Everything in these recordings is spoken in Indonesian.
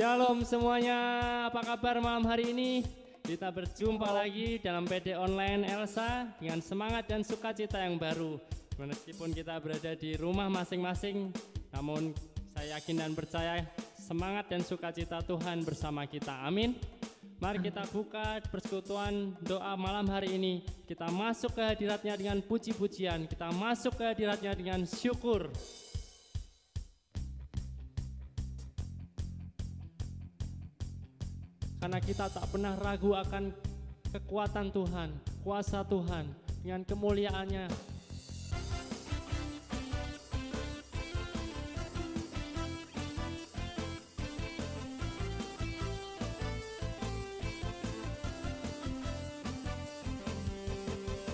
Shalom semuanya, apa kabar malam hari ini? Kita berjumpa lagi dalam PD Online Elsa dengan semangat dan sukacita yang baru. Meskipun kita berada di rumah masing-masing, namun saya yakin dan percaya semangat dan sukacita Tuhan bersama kita. Amin. Mari kita buka persekutuan doa malam hari ini. Kita masuk ke hadiratnya dengan puji-pujian, kita masuk ke hadiratnya dengan syukur. Karena kita tak pernah ragu akan kekuatan Tuhan, kuasa Tuhan, dengan kemuliaannya.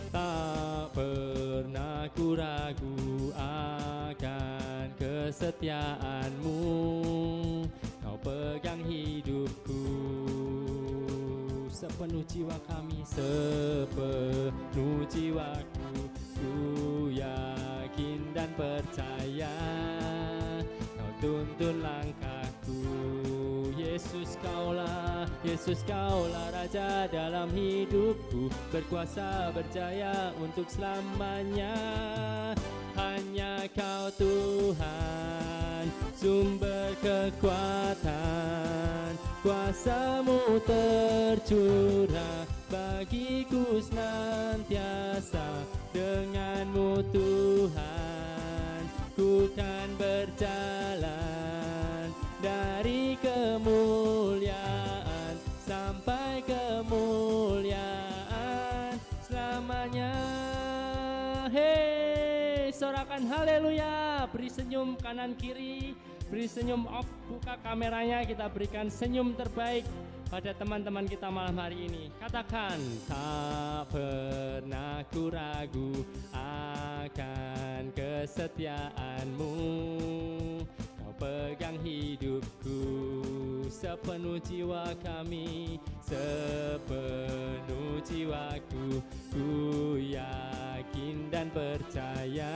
Tak pernah ku ragu akan kesetiaanmu, Kau pegang hidupku. Sepenuh jiwa kami, sepenuh jiwaku, ku yakin dan percaya Kau tuntun langkahku. Yesus Kaulah Raja dalam hidupku, berkuasa berjaya untuk selamanya. Hanya Kau Tuhan, sumber kekuatan, kuasa-Mu tercurah bagiku senantiasa. Dengan-Mu Tuhan, ku kan berjalan dari kemuliaan sampai kemuliaan selamanya. Hei, sorakan haleluya, beri senyum kanan kiri, beri senyum off, buka kameranya, kita berikan senyum terbaik pada teman-teman kita malam hari ini. Katakan, tak pernah ku ragu akan kesetiaanmu, Kau pegang hidupku. Sepenuh jiwa kami, sepenuh jiwaku, ku yakin dan percaya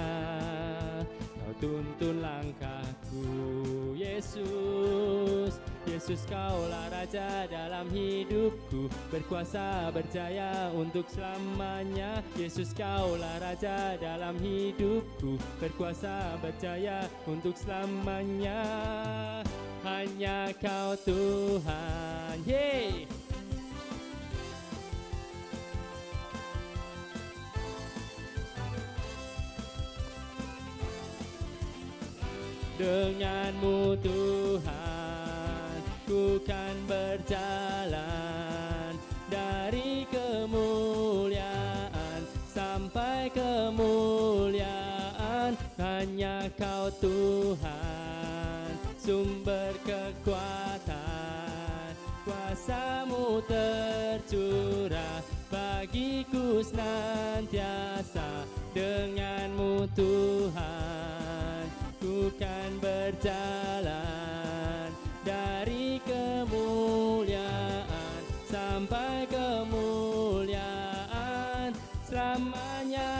Kau tuntun langkahku. Yesus Kaulah Raja dalam hidupku, berkuasa berjaya untuk selamanya. Yesus Kaulah Raja dalam hidupku, berkuasa berjaya untuk selamanya. Hanya Kau Tuhan. Yeay. Dengan-Mu Tuhan, ku kan berjalan dari kemuliaan sampai kemuliaan. Hanya Kau Tuhan, sumber kekuatan, kuasa-Mu tercurah bagiku senantiasa. Dengan-Mu Tuhan, ku kan berjalan dari kemuliaan sampai kemuliaan selamanya.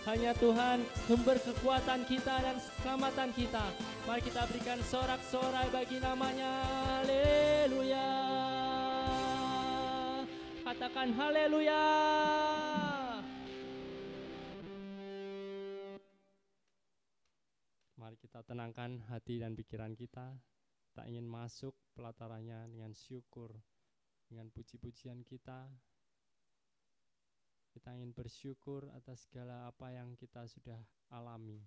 Hanya Tuhan sumber kekuatan kita dan keselamatan kita. Mari kita berikan sorak-sorai bagi namanya. Haleluya. Katakan haleluya. Mari kita tenangkan hati dan pikiran kita. Kita ingin masuk pelatarannya dengan syukur, dengan puji-pujian kita. Kita ingin bersyukur atas segala apa yang kita sudah alami,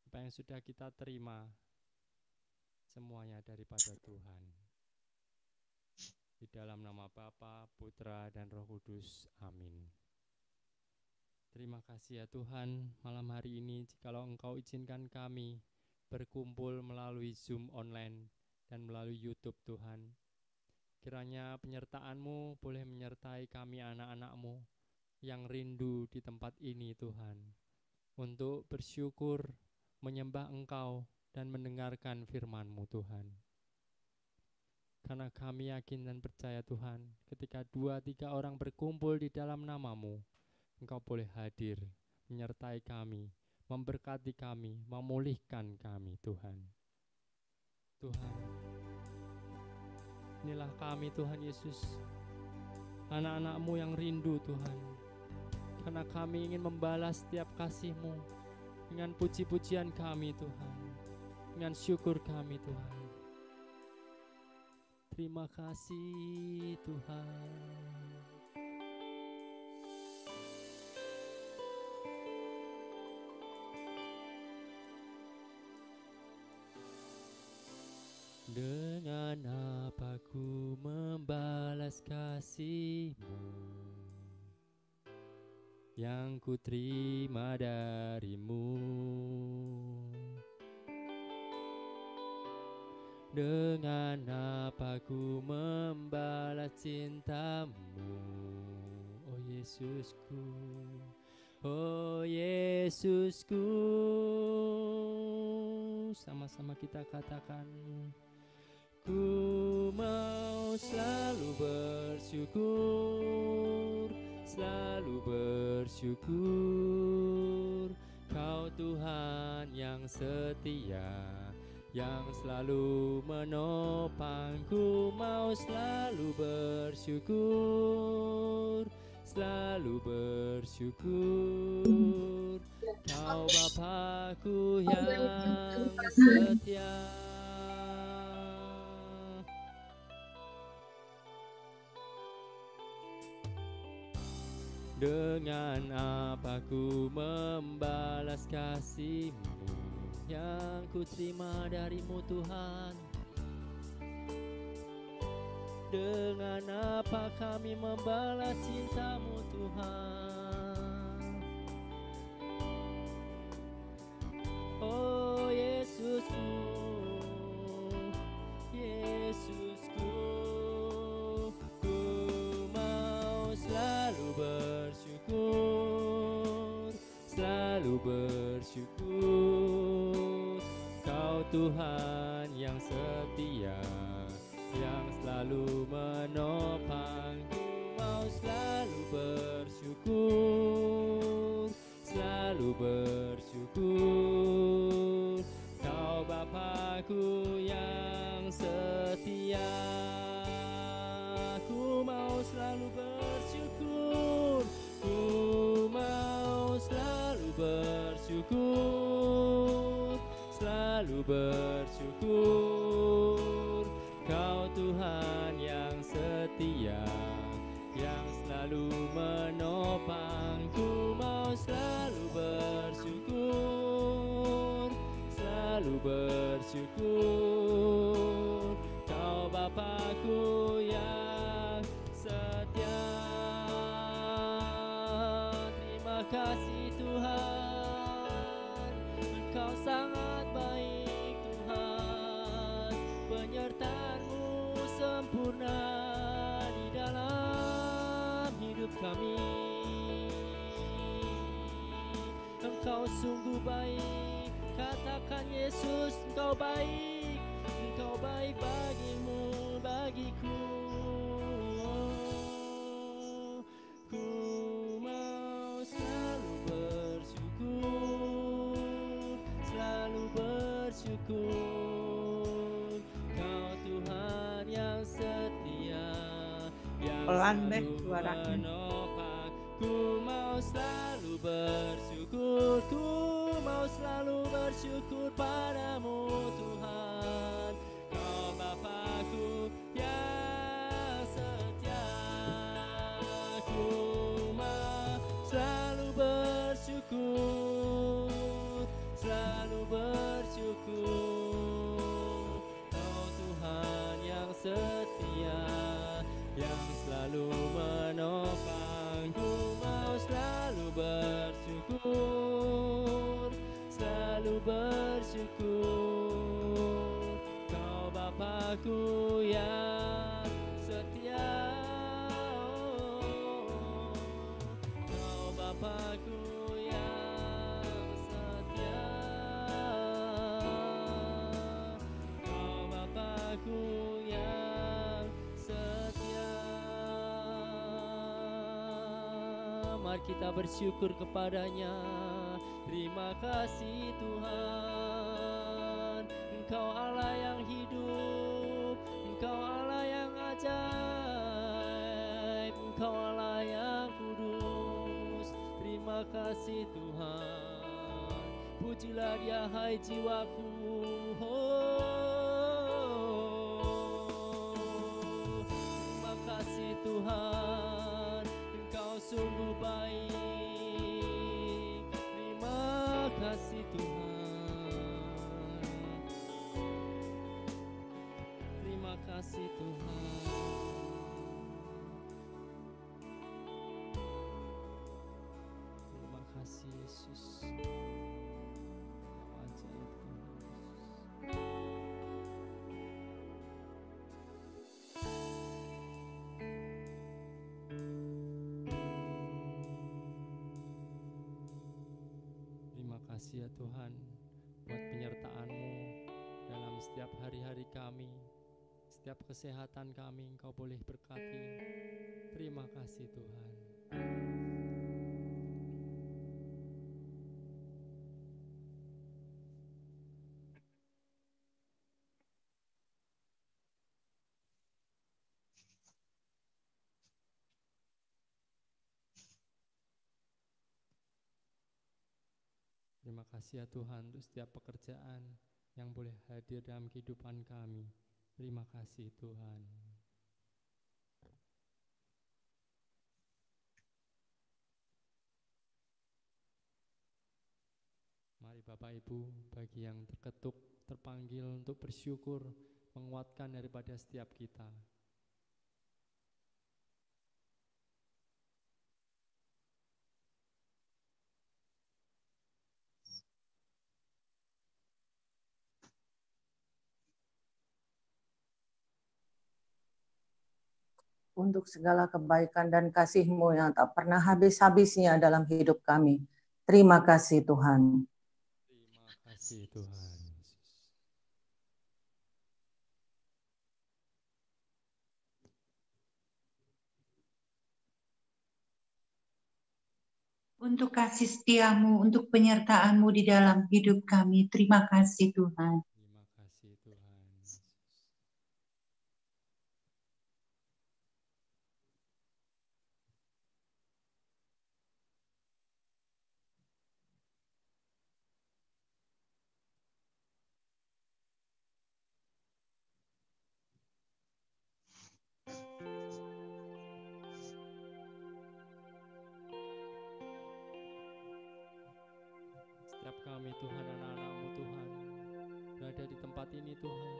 apa yang sudah kita terima, semuanya daripada Tuhan. Di dalam nama Bapa, Putra, dan Roh Kudus. Amin. Terima kasih ya Tuhan, malam hari ini jikalau Engkau izinkan kami berkumpul melalui Zoom online dan melalui YouTube Tuhan. Kiranya penyertaan-Mu boleh menyertai kami anak-anak-Mu yang rindu di tempat ini Tuhan, untuk bersyukur, menyembah Engkau, dan mendengarkan firman-Mu Tuhan. Karena kami yakin dan percaya Tuhan, ketika 2-3 orang berkumpul di dalam nama-Mu, Engkau boleh hadir, menyertai kami, memberkati kami, memulihkan kami Tuhan. Tuhan, inilah kami Tuhan Yesus, anak-anak-Mu yang rindu Tuhan, karena kami ingin membalas setiap kasih-Mu dengan puji-pujian kami Tuhan, dengan syukur kami Tuhan. Terima kasih Tuhan. Dengan apa ku membalas kasih-Mu yang ku terima dari-Mu? Dengan apa ku membalas cinta-Mu, oh Yesusku, oh Yesusku. Sama-sama kita katakan, ku mau selalu bersyukur, selalu bersyukur. Kau Tuhan yang setia, yang selalu menopangku. Mau selalu bersyukur, selalu bersyukur. Kau Bapa-Ku yang setia. Dengan apa ku membalas kasih-Mu yang ku terima dari-Mu Tuhan? Dengan apa kami membalas cinta-Mu Tuhan? Oh Yesusku, Yesusku, ku mau selalu bersyukur, selalu bersyukur. Kau Tuhan yang setia, yang selalu menopang. Ku mau selalu bersyukur, selalu bersyukur. Kau Bapa-Ku yang setia. Ku mau selalu bersyukur, ku mau selalu bersyukur, selalu bersyukur. Kau Tuhan yang setia, yang selalu menopang. Ku mau selalu bersyukur, selalu bersyukur. Kau Bapa-Ku yang setia. Terima kasih Tuhan, Engkau sangat baik Tuhan. Penyertaan-Mu sempurna di dalam hidup kami. Engkau sungguh baik, katakan Yesus, Engkau baik, Engkau baik bagimu, bagiku. Ku mau selalu bersyukur, selalu bersyukur. Kau Tuhan yang setia, yang selalu menopang. Ku mau selalu bersyukur, ku mau selalu bersyukur padamu Tuhan. Kau Bapa-Ku yang setia. Ku mau selalu bersyukur, selalu bersyukur. Kau Tuhan yang setia, yang selalu menopang. Ku mau selalu bersyukur, selalu bersyukur. Kau Bapa-Ku yang setia. Kau Bapa-Ku yang setia. Kau Bapa-Ku yang setia. Mari kita bersyukur kepada-Nya. Terima kasih Tuhan, Engkau Allah yang hidup, Engkau Allah yang ajaib, Engkau Allah yang kudus. Terima kasih Tuhan, pujilah Dia hai jiwaku. Terima kasih Tuhan, Engkau sungguh baik. Terima kasih Tuhan, terima kasih Tuhan. Terima kasih Yesus. Ajaib Tuhan Yesus. Terima kasih ya Tuhan buat penyertaan-Mu dalam setiap hari-hari kami, setiap kesehatan kami Engkau boleh berkati. Terima kasih Tuhan. Terima kasih ya Tuhan untuk setiap pekerjaan yang boleh hadir dalam kehidupan kami. Terima kasih Tuhan. Mari Bapak Ibu, bagi yang terketuk, terpanggil untuk bersyukur, menguatkan daripada setiap kita. Untuk segala kebaikan dan kasih-Mu yang tak pernah habis-habisnya dalam hidup kami. Terima kasih Tuhan. Terima kasih Tuhan. Untuk kasih setia-Mu, untuk penyertaan-Mu di dalam hidup kami. Terima kasih Tuhan. Terima kasih Tuhan Yesus. Setiap kami Tuhan, anak-anak-Mu Tuhan, berada di tempat ini Tuhan,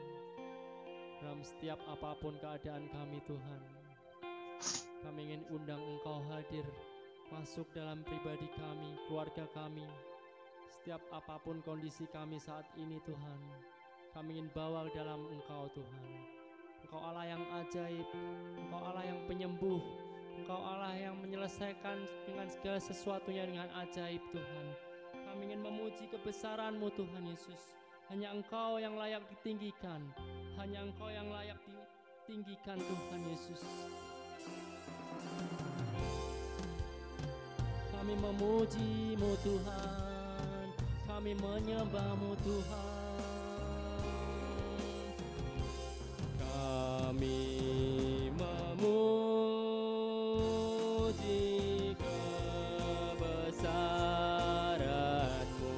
dalam setiap apapun keadaan kami Tuhan, kami ingin undang Engkau hadir, masuk dalam pribadi kami, keluarga kami, setiap apapun kondisi kami saat ini Tuhan, kami ingin bawa dalam Engkau Tuhan. Engkau Allah yang ajaib, Engkau Allah yang penyembuh, Engkau Allah yang menyelesaikan dengan segala sesuatunya dengan ajaib Tuhan. Kami ingin memuji kebesaran-Mu Tuhan Yesus. Hanya Engkau yang layak ditinggikan, hanya Engkau yang layak ditinggikan Tuhan Yesus. Kami memuji-Mu Tuhan, kami menyembah-Mu Tuhan. Kami memuji kebesaran-Mu.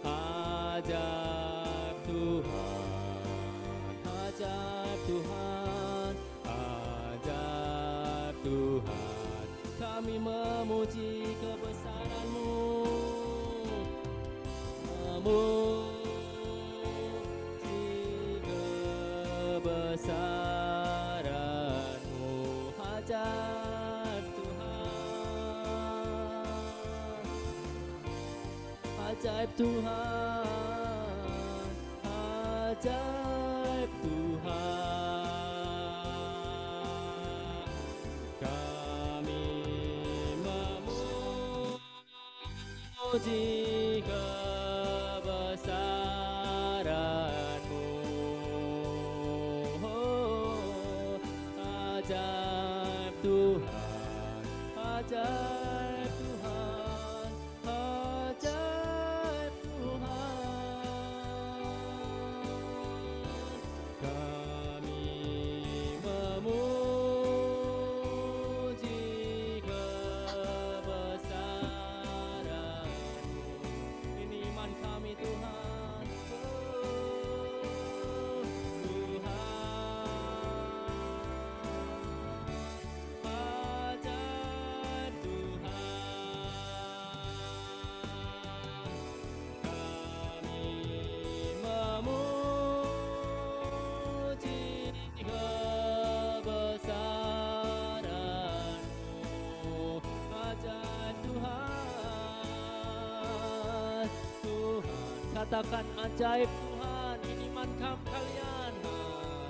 Ajaib Tuhan, ajaib Tuhan, ajaib Tuhan. Kami memuji kebesaran-Mu, memuji kebesaran-Mu. Ajaib Tuhan, ajaib Tuhan, ajaib Tuhan. Kami memuji kebesaran-Mu. Ajaib Tuhan, ajaib nyatakan ajaib Tuhan, ini iman kalian.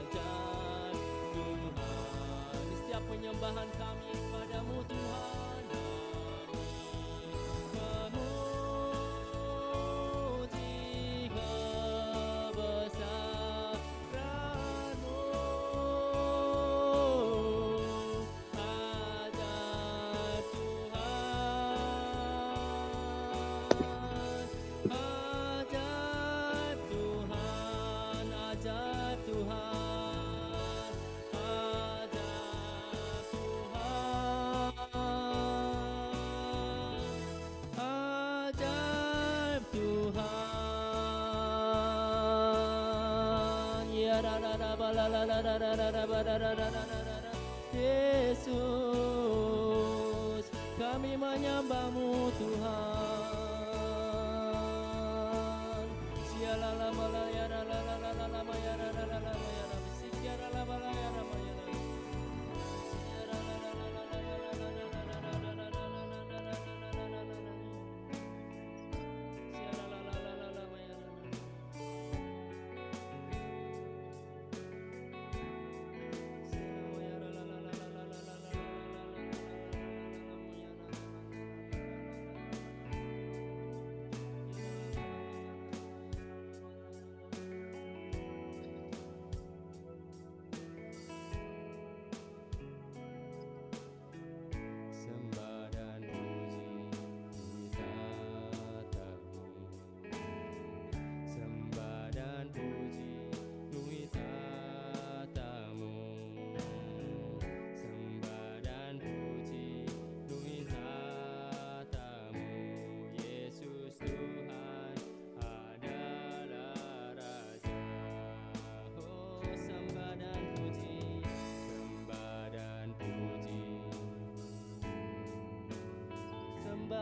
Ajaib Tuhan, di setiap penyembahan kami padamu Tuhan. Yesus, kami menyembahmu Tuhan.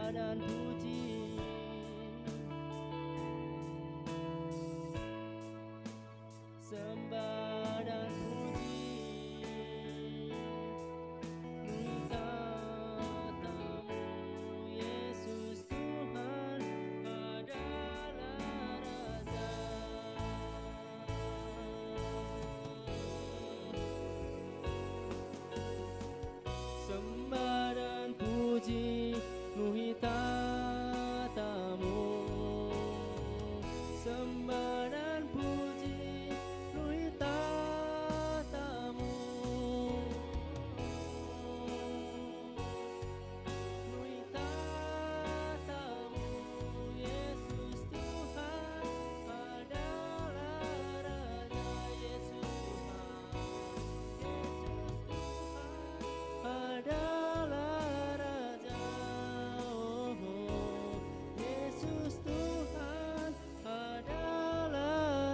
Dan puji, sembah dan puji, tatamu Yesus Tuhan adalah Raja. Sembah dan puji penuhi tatamu, sembah dan puji penuhi tatamu, penuhi tatamu Yesus Tuhan adalah Raja. Yesus Tuhan, Yesus Tuhan adalah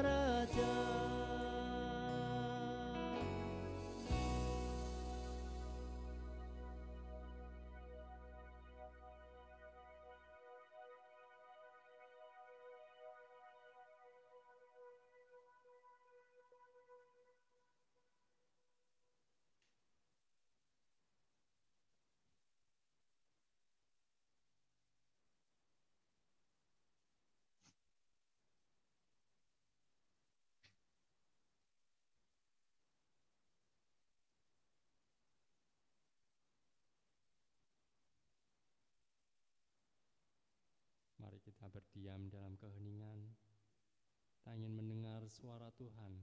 Mari kita berdiam dalam keheningan. Kita ingin mendengar suara Tuhan,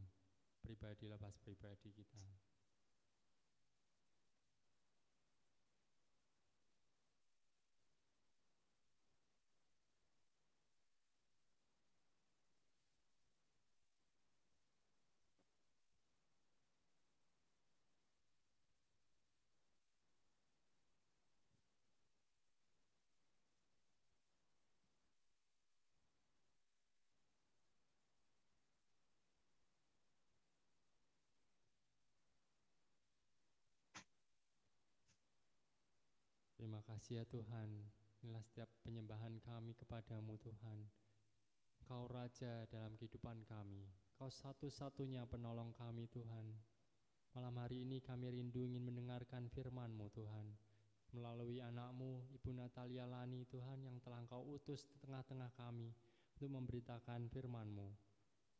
pribadi lepas pribadi kita. Terima kasih ya Tuhan, inilah setiap penyembahan kami kepadamu Tuhan. Kau Raja dalam kehidupan kami, Kau satu-satunya penolong kami Tuhan. Malam hari ini kami rindu ingin mendengarkan firman-Mu Tuhan, melalui anak-Mu, Ibu Natalia Lani Tuhan, yang telah Kau utus di tengah-tengah kami, untuk memberitakan firman-Mu.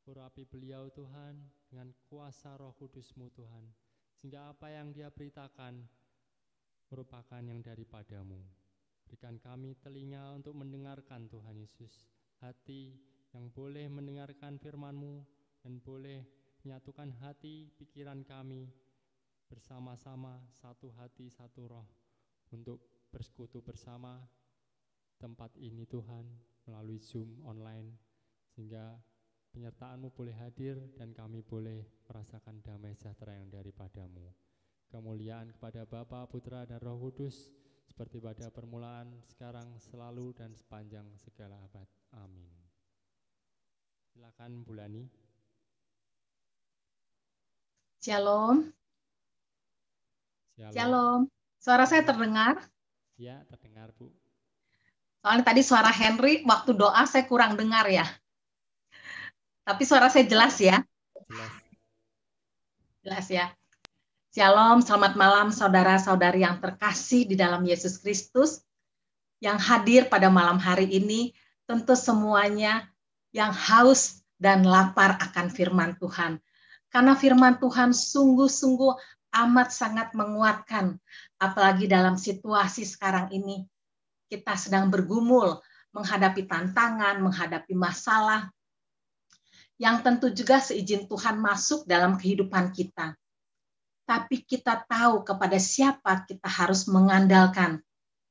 Urapi beliau Tuhan dengan kuasa Roh Kudus-Mu Tuhan, sehingga apa yang dia beritakan merupakan yang daripada-Mu. Berikan kami telinga untuk mendengarkan Tuhan Yesus, hati yang boleh mendengarkan firman-Mu dan boleh menyatukan hati pikiran kami bersama-sama, satu hati satu roh, untuk bersekutu bersama tempat ini Tuhan melalui Zoom online, sehingga penyertaan-Mu boleh hadir dan kami boleh merasakan damai sejahtera yang daripada-Mu. Kemuliaan kepada Bapa, Putra, dan Roh Kudus, seperti pada permulaan, sekarang, selalu, dan sepanjang segala abad. Amin. Silakan Bu Lani. Shalom. Shalom. Shalom. Suara saya terdengar? Ya, terdengar Bu. Soalnya tadi suara Henry waktu doa saya kurang dengar ya. Tapi suara saya jelas ya? Jelas. Jelas ya. Shalom, selamat malam saudara-saudari yang terkasih di dalam Yesus Kristus. Yang hadir pada malam hari ini, tentu semuanya yang haus dan lapar akan firman Tuhan. Karena firman Tuhan sungguh-sungguh amat sangat menguatkan. Apalagi dalam situasi sekarang ini. Kita sedang bergumul, menghadapi tantangan, menghadapi masalah, yang tentu juga seizin Tuhan masuk dalam kehidupan kita. Tapi kita tahu kepada siapa kita harus mengandalkan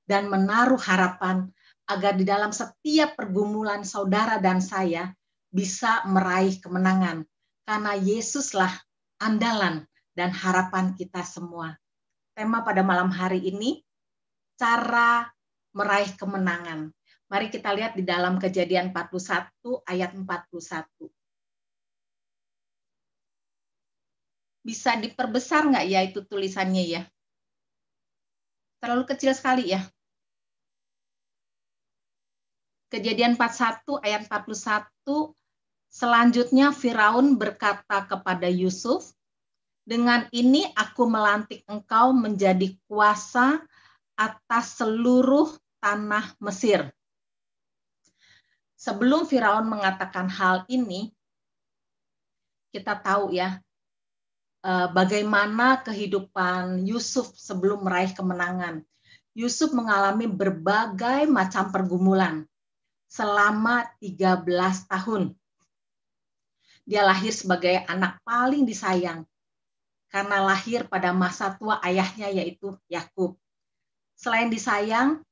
dan menaruh harapan agar di dalam setiap pergumulan saudara dan saya bisa meraih kemenangan. Karena Yesuslah andalan dan harapan kita semua. Tema pada malam hari ini, cara meraih kemenangan. Mari kita lihat di dalam Kejadian 41 ayat 41. Bisa diperbesar nggak ya itu tulisannya ya? Terlalu kecil sekali ya. Kejadian 41 ayat 41, selanjutnya Firaun berkata kepada Yusuf, dengan ini aku melantik engkau menjadi kuasa atas seluruh tanah Mesir. Sebelum Firaun mengatakan hal ini, kita tahu ya, bagaimana kehidupan Yusuf sebelum meraih kemenangan. Yusuf mengalami berbagai macam pergumulan selama 13 tahun. Dia lahir sebagai anak paling disayang karena lahir pada masa tua ayahnya yaitu Yakub. Selain disayang,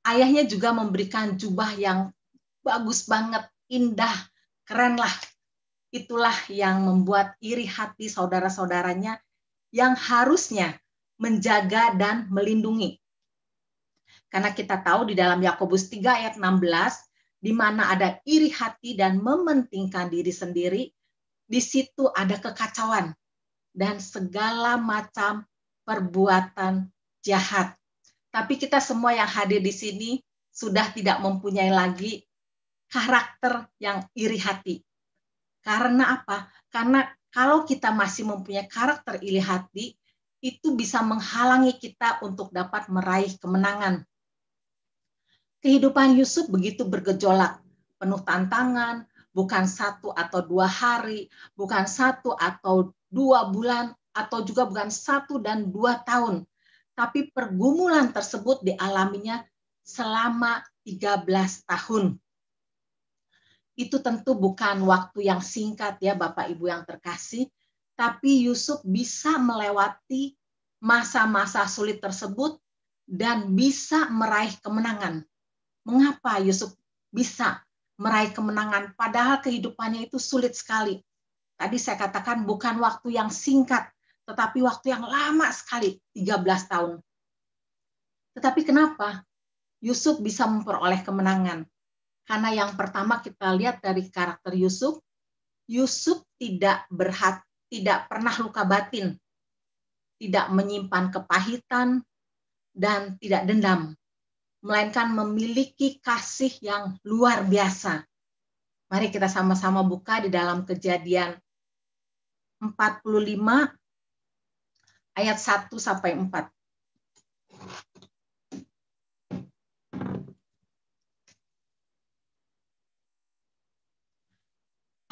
ayahnya juga memberikan jubah yang bagus banget, indah, keren lah. Itulah yang membuat iri hati saudara-saudaranya yang harusnya menjaga dan melindungi. Karena kita tahu di dalam Yakobus 3 ayat 16, di mana ada iri hati dan mementingkan diri sendiri, di situ ada kekacauan dan segala macam perbuatan jahat. Tapi kita semua yang hadir di sini sudah tidak mempunyai lagi karakter yang iri hati. Karena apa? Karena kalau kita masih mempunyai karakter iri hati, itu bisa menghalangi kita untuk dapat meraih kemenangan. Kehidupan Yusuf begitu bergejolak, penuh tantangan, bukan 1 atau 2 hari, bukan 1 atau 2 bulan, atau juga bukan 1 dan 2 tahun. Tapi pergumulan tersebut dialaminya selama 13 tahun. Itu tentu bukan waktu yang singkat ya Bapak Ibu yang terkasih, tapi Yusuf bisa melewati masa-masa sulit tersebut dan bisa meraih kemenangan. Mengapa Yusuf bisa meraih kemenangan padahal kehidupannya itu sulit sekali? Tadi saya katakan bukan waktu yang singkat, tetapi waktu yang lama sekali, 13 tahun. Tetapi kenapa Yusuf bisa memperoleh kemenangan? Karena yang pertama kita lihat dari karakter Yusuf, Yusuf tidak pernah luka batin, tidak menyimpan kepahitan, dan tidak dendam, melainkan memiliki kasih yang luar biasa. Mari kita sama-sama buka di dalam Kejadian 45 ayat 1 sampai 4.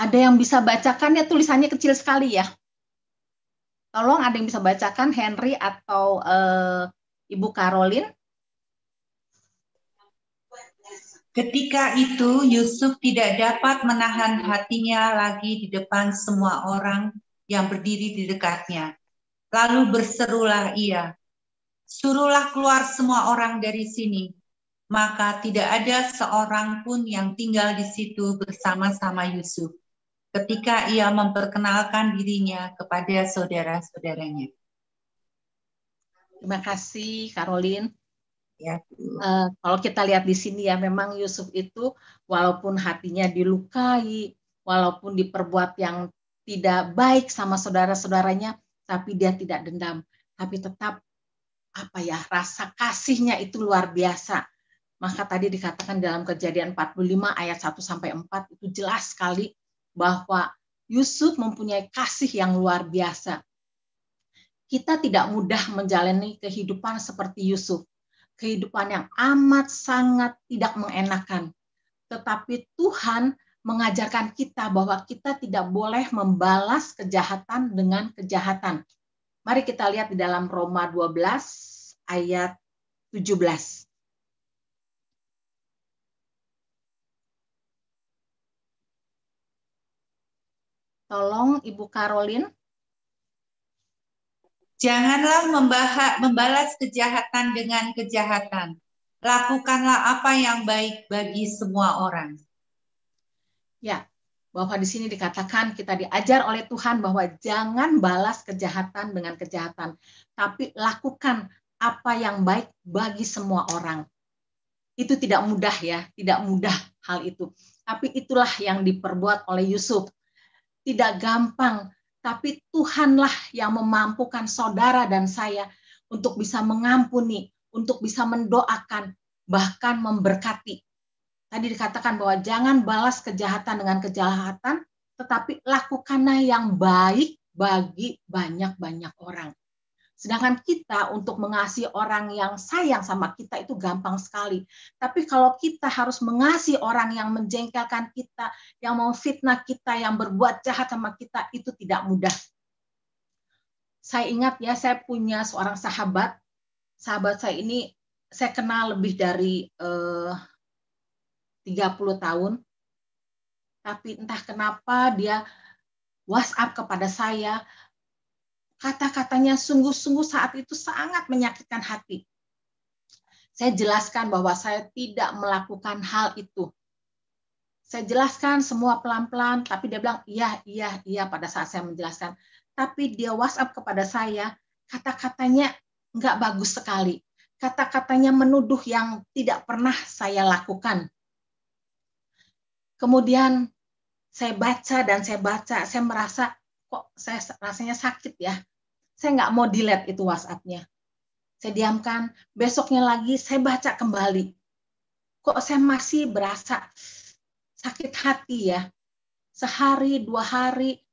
Ada yang bisa bacakan ya, tulisannya kecil sekali ya. Tolong ada yang bisa bacakan, Henry atau Ibu Caroline. Ketika itu Yusuf tidak dapat menahan hatinya lagi di depan semua orang yang berdiri di dekatnya. Lalu berserulah ia, "Suruhlah keluar semua orang dari sini." Maka tidak ada seorang pun yang tinggal di situ bersama-sama Yusuf ketika ia memperkenalkan dirinya kepada saudara-saudaranya. Terima kasih, Caroline. Ya, kalau kita lihat di sini ya, memang Yusuf itu walaupun hatinya dilukai, walaupun diperbuat yang tidak baik sama saudara-saudaranya, tapi dia tidak dendam. Tapi tetap rasa kasihnya itu luar biasa. Maka tadi dikatakan dalam Kejadian 45 ayat 1-4 itu jelas sekali bahwa Yusuf mempunyai kasih yang luar biasa. Kita tidak mudah menjalani kehidupan seperti Yusuf. Kehidupan yang amat sangat tidak mengenakan. Tetapi Tuhan mengajarkan kita bahwa kita tidak boleh membalas kejahatan dengan kejahatan. Mari kita lihat di dalam Roma 12 ayat 17. Tolong Ibu Caroline. Janganlah membalas kejahatan dengan kejahatan. Lakukanlah apa yang baik bagi semua orang. Ya, bahwa di sini dikatakan kita diajar oleh Tuhan bahwa jangan balas kejahatan dengan kejahatan, tapi lakukan apa yang baik bagi semua orang. Itu tidak mudah ya, tidak mudah hal itu. Tapi itulah yang diperbuat oleh Yusuf. Tidak gampang, tapi Tuhanlah yang memampukan saudara dan saya untuk bisa mengampuni, untuk bisa mendoakan, bahkan memberkati. Tadi dikatakan bahwa jangan balas kejahatan dengan kejahatan, tetapi lakukanlah yang baik bagi banyak-banyak orang. Sedangkan kita untuk mengasihi orang yang sayang sama kita itu gampang sekali. Tapi kalau kita harus mengasihi orang yang menjengkelkan kita, yang mau fitnah kita, yang berbuat jahat sama kita, itu tidak mudah. Saya ingat ya, saya punya seorang sahabat. Sahabat saya ini saya kenal lebih dari 30 tahun. Tapi entah kenapa dia WhatsApp kepada saya, kata-katanya sungguh-sungguh saat itu sangat menyakitkan hati. Saya jelaskan bahwa saya tidak melakukan hal itu. Saya jelaskan semua pelan-pelan, tapi dia bilang iya pada saat saya menjelaskan. Tapi dia WhatsApp kepada saya, kata-katanya nggak bagus sekali. Kata-katanya menuduh yang tidak pernah saya lakukan. Kemudian saya baca, saya merasa kok saya rasanya sakit ya. Saya nggak mau delete itu WhatsApp-nya. Saya diamkan, besoknya lagi saya baca kembali. Kok saya masih berasa sakit hati ya. Sehari, 2 hari,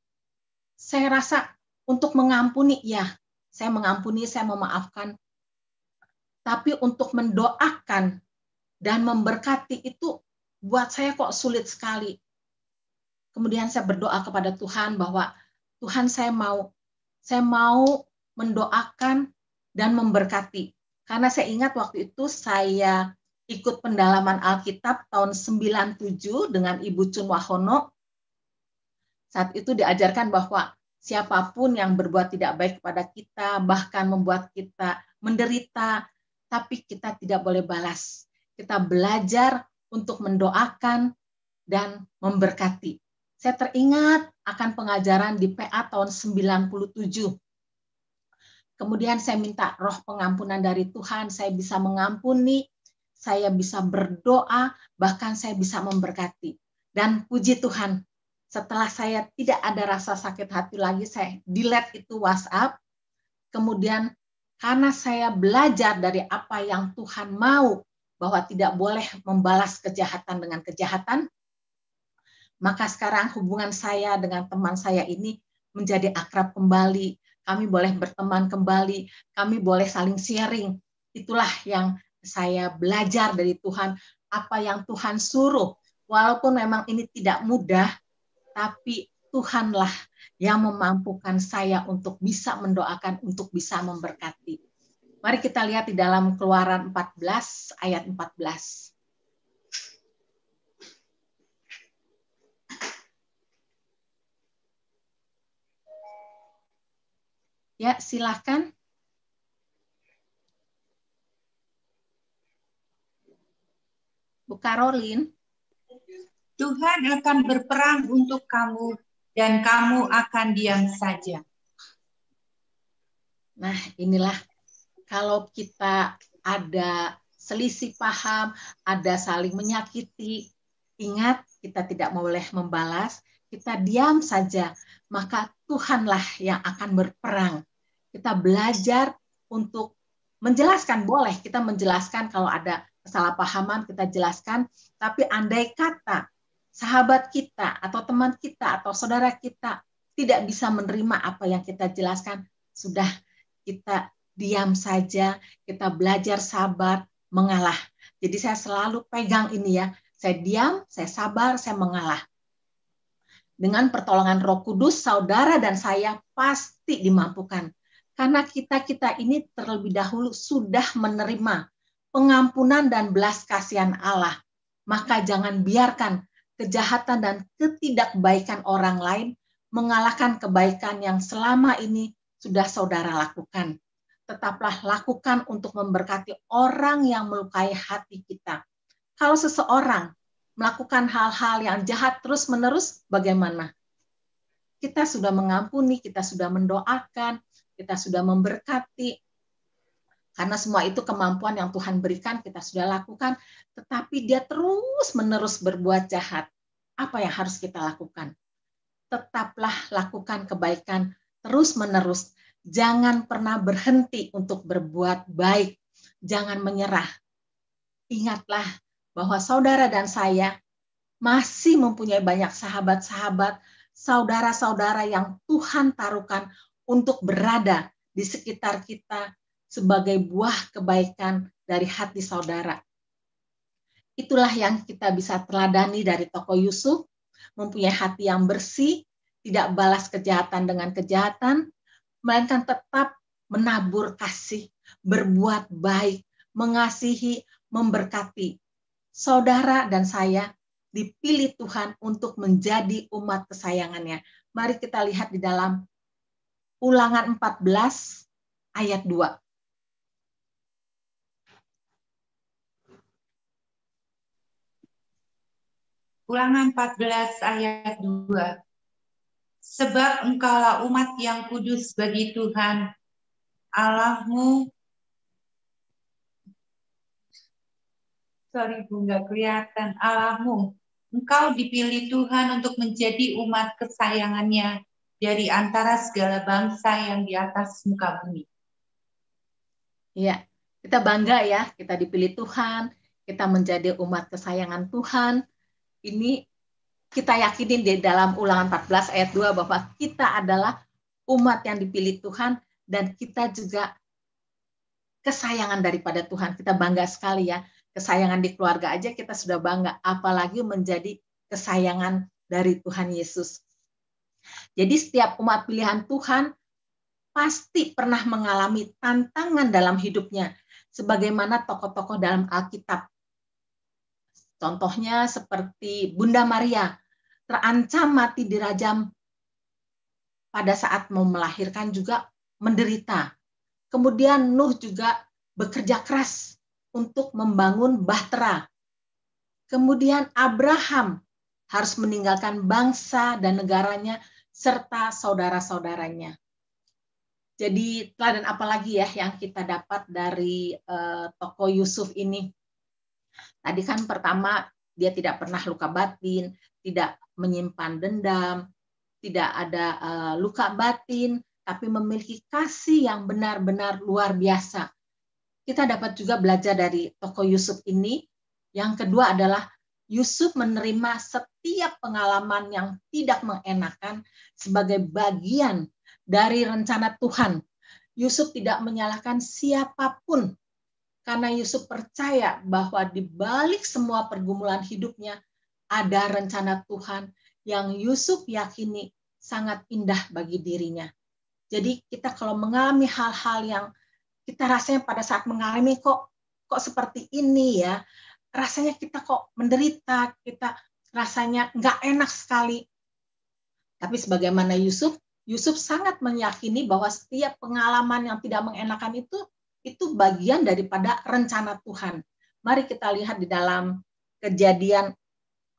saya rasa untuk mengampuni, ya. Saya mengampuni, saya memaafkan. Tapi untuk mendoakan dan memberkati itu buat saya kok sulit sekali. Kemudian saya berdoa kepada Tuhan bahwa Tuhan saya mau mendoakan dan memberkati. Karena saya ingat waktu itu saya ikut pendalaman Alkitab tahun 97 dengan Ibu Chun Wahono. Saat itu diajarkan bahwa siapapun yang berbuat tidak baik kepada kita, bahkan membuat kita menderita, tapi kita tidak boleh balas. Kita belajar untuk mendoakan dan memberkati. Saya teringat akan pengajaran di PA tahun 97. Kemudian saya minta roh pengampunan dari Tuhan, saya bisa mengampuni, saya bisa berdoa, bahkan saya bisa memberkati. Dan puji Tuhan, setelah saya tidak ada rasa sakit hati lagi, saya delete itu WhatsApp. Kemudian karena saya belajar dari apa yang Tuhan mau, bahwa tidak boleh membalas kejahatan dengan kejahatan, maka sekarang hubungan saya dengan teman saya ini menjadi akrab kembali. Kami boleh berteman kembali, kami boleh saling sharing. Itulah yang saya belajar dari Tuhan, apa yang Tuhan suruh. Walaupun memang ini tidak mudah, tetapi Tuhanlah yang memampukan saya untuk bisa mendoakan, untuk bisa memberkati. Mari kita lihat di dalam Keluaran 14 ayat 14. Ya, silakan. Bu Karolin. Tuhan akan berperang untuk kamu dan kamu akan diam saja. Nah, inilah kalau kita ada selisih paham, ada saling menyakiti, ingat kita tidak boleh membalas, kita diam saja, maka Tuhanlah yang akan berperang. Kita belajar untuk menjelaskan, boleh kita menjelaskan kalau ada kesalahpahaman, kita jelaskan, tapi andai kata sahabat kita atau teman kita atau saudara kita tidak bisa menerima apa yang kita jelaskan, sudah kita diam saja, kita belajar sabar, mengalah. Jadi saya selalu pegang ini ya, saya diam, saya sabar, saya mengalah. Dengan pertolongan Roh Kudus, saudara dan saya pasti dimampukan. Karena kita ini terlebih dahulu sudah menerima pengampunan dan belas kasihan Allah. Maka jangan biarkan kejahatan dan ketidakbaikan orang lain mengalahkan kebaikan yang selama ini sudah saudara lakukan. Tetaplah lakukan untuk memberkati orang yang melukai hati kita. Kalau seseorang melakukan hal-hal yang jahat terus-menerus, bagaimana? Kita sudah mengampuni, kita sudah mendoakan, kita sudah memberkati. Karena semua itu kemampuan yang Tuhan berikan, kita sudah lakukan, tetapi dia terus-menerus berbuat jahat. Apa yang harus kita lakukan? Tetaplah lakukan kebaikan terus-menerus. Jangan pernah berhenti untuk berbuat baik. Jangan menyerah. Ingatlah bahwa saudara dan saya masih mempunyai banyak sahabat-sahabat, saudara-saudara yang Tuhan taruhkan untuk berada di sekitar kita sebagai buah kebaikan dari hati saudara. Itulah yang kita bisa teladani dari tokoh Yusuf, mempunyai hati yang bersih, tidak balas kejahatan dengan kejahatan, melainkan tetap menabur kasih, berbuat baik, mengasihi, memberkati. Saudara dan saya dipilih Tuhan untuk menjadi umat kesayangannya. Mari kita lihat di dalam Ulangan 14 ayat 2. Ulangan 14 ayat 2. Sebab engkaulah umat yang kudus bagi Tuhan Allahmu. Sorry Bu, nggak kelihatan. Allahmu. Engkau dipilih Tuhan untuk menjadi umat kesayangannya dari antara segala bangsa yang di atas muka bumi. Ya, kita bangga ya, kita dipilih Tuhan, kita menjadi umat kesayangan Tuhan. Ini kita yakinin di dalam Ulangan 14 ayat 2 bahwa kita adalah umat yang dipilih Tuhan dan kita juga kesayangan daripada Tuhan. Kita bangga sekali ya, kesayangan di keluarga aja kita sudah bangga, apalagi menjadi kesayangan dari Tuhan Yesus. Jadi setiap umat pilihan Tuhan pasti pernah mengalami tantangan dalam hidupnya, sebagaimana tokoh-tokoh dalam Alkitab. Contohnya seperti Bunda Maria, terancam mati dirajam pada saat mau melahirkan juga menderita. Kemudian Nuh juga bekerja keras untuk membangun bahtera. Kemudian Abraham harus meninggalkan bangsa dan negaranya serta saudara-saudaranya. Jadi teladan apa lagi ya yang kita dapat dari tokoh Yusuf ini? Tadi kan pertama dia tidak pernah luka batin, tidak menyimpan dendam, tidak ada luka batin, tapi memiliki kasih yang benar-benar luar biasa. Kita dapat juga belajar dari tokoh Yusuf ini. Yang kedua adalah Yusuf menerima setiap pengalaman yang tidak mengenakan sebagai bagian dari rencana Tuhan. Yusuf tidak menyalahkan siapapun, karena Yusuf percaya bahwa di balik semua pergumulan hidupnya ada rencana Tuhan yang Yusuf yakini sangat indah bagi dirinya. Jadi kita kalau mengalami hal-hal yang kita rasanya pada saat mengalami kok seperti ini ya, rasanya kita kok menderita, kita rasanya nggak enak sekali. Tapi sebagaimana Yusuf sangat meyakini bahwa setiap pengalaman yang tidak mengenakan itu bagian daripada rencana Tuhan. Mari kita lihat di dalam Kejadian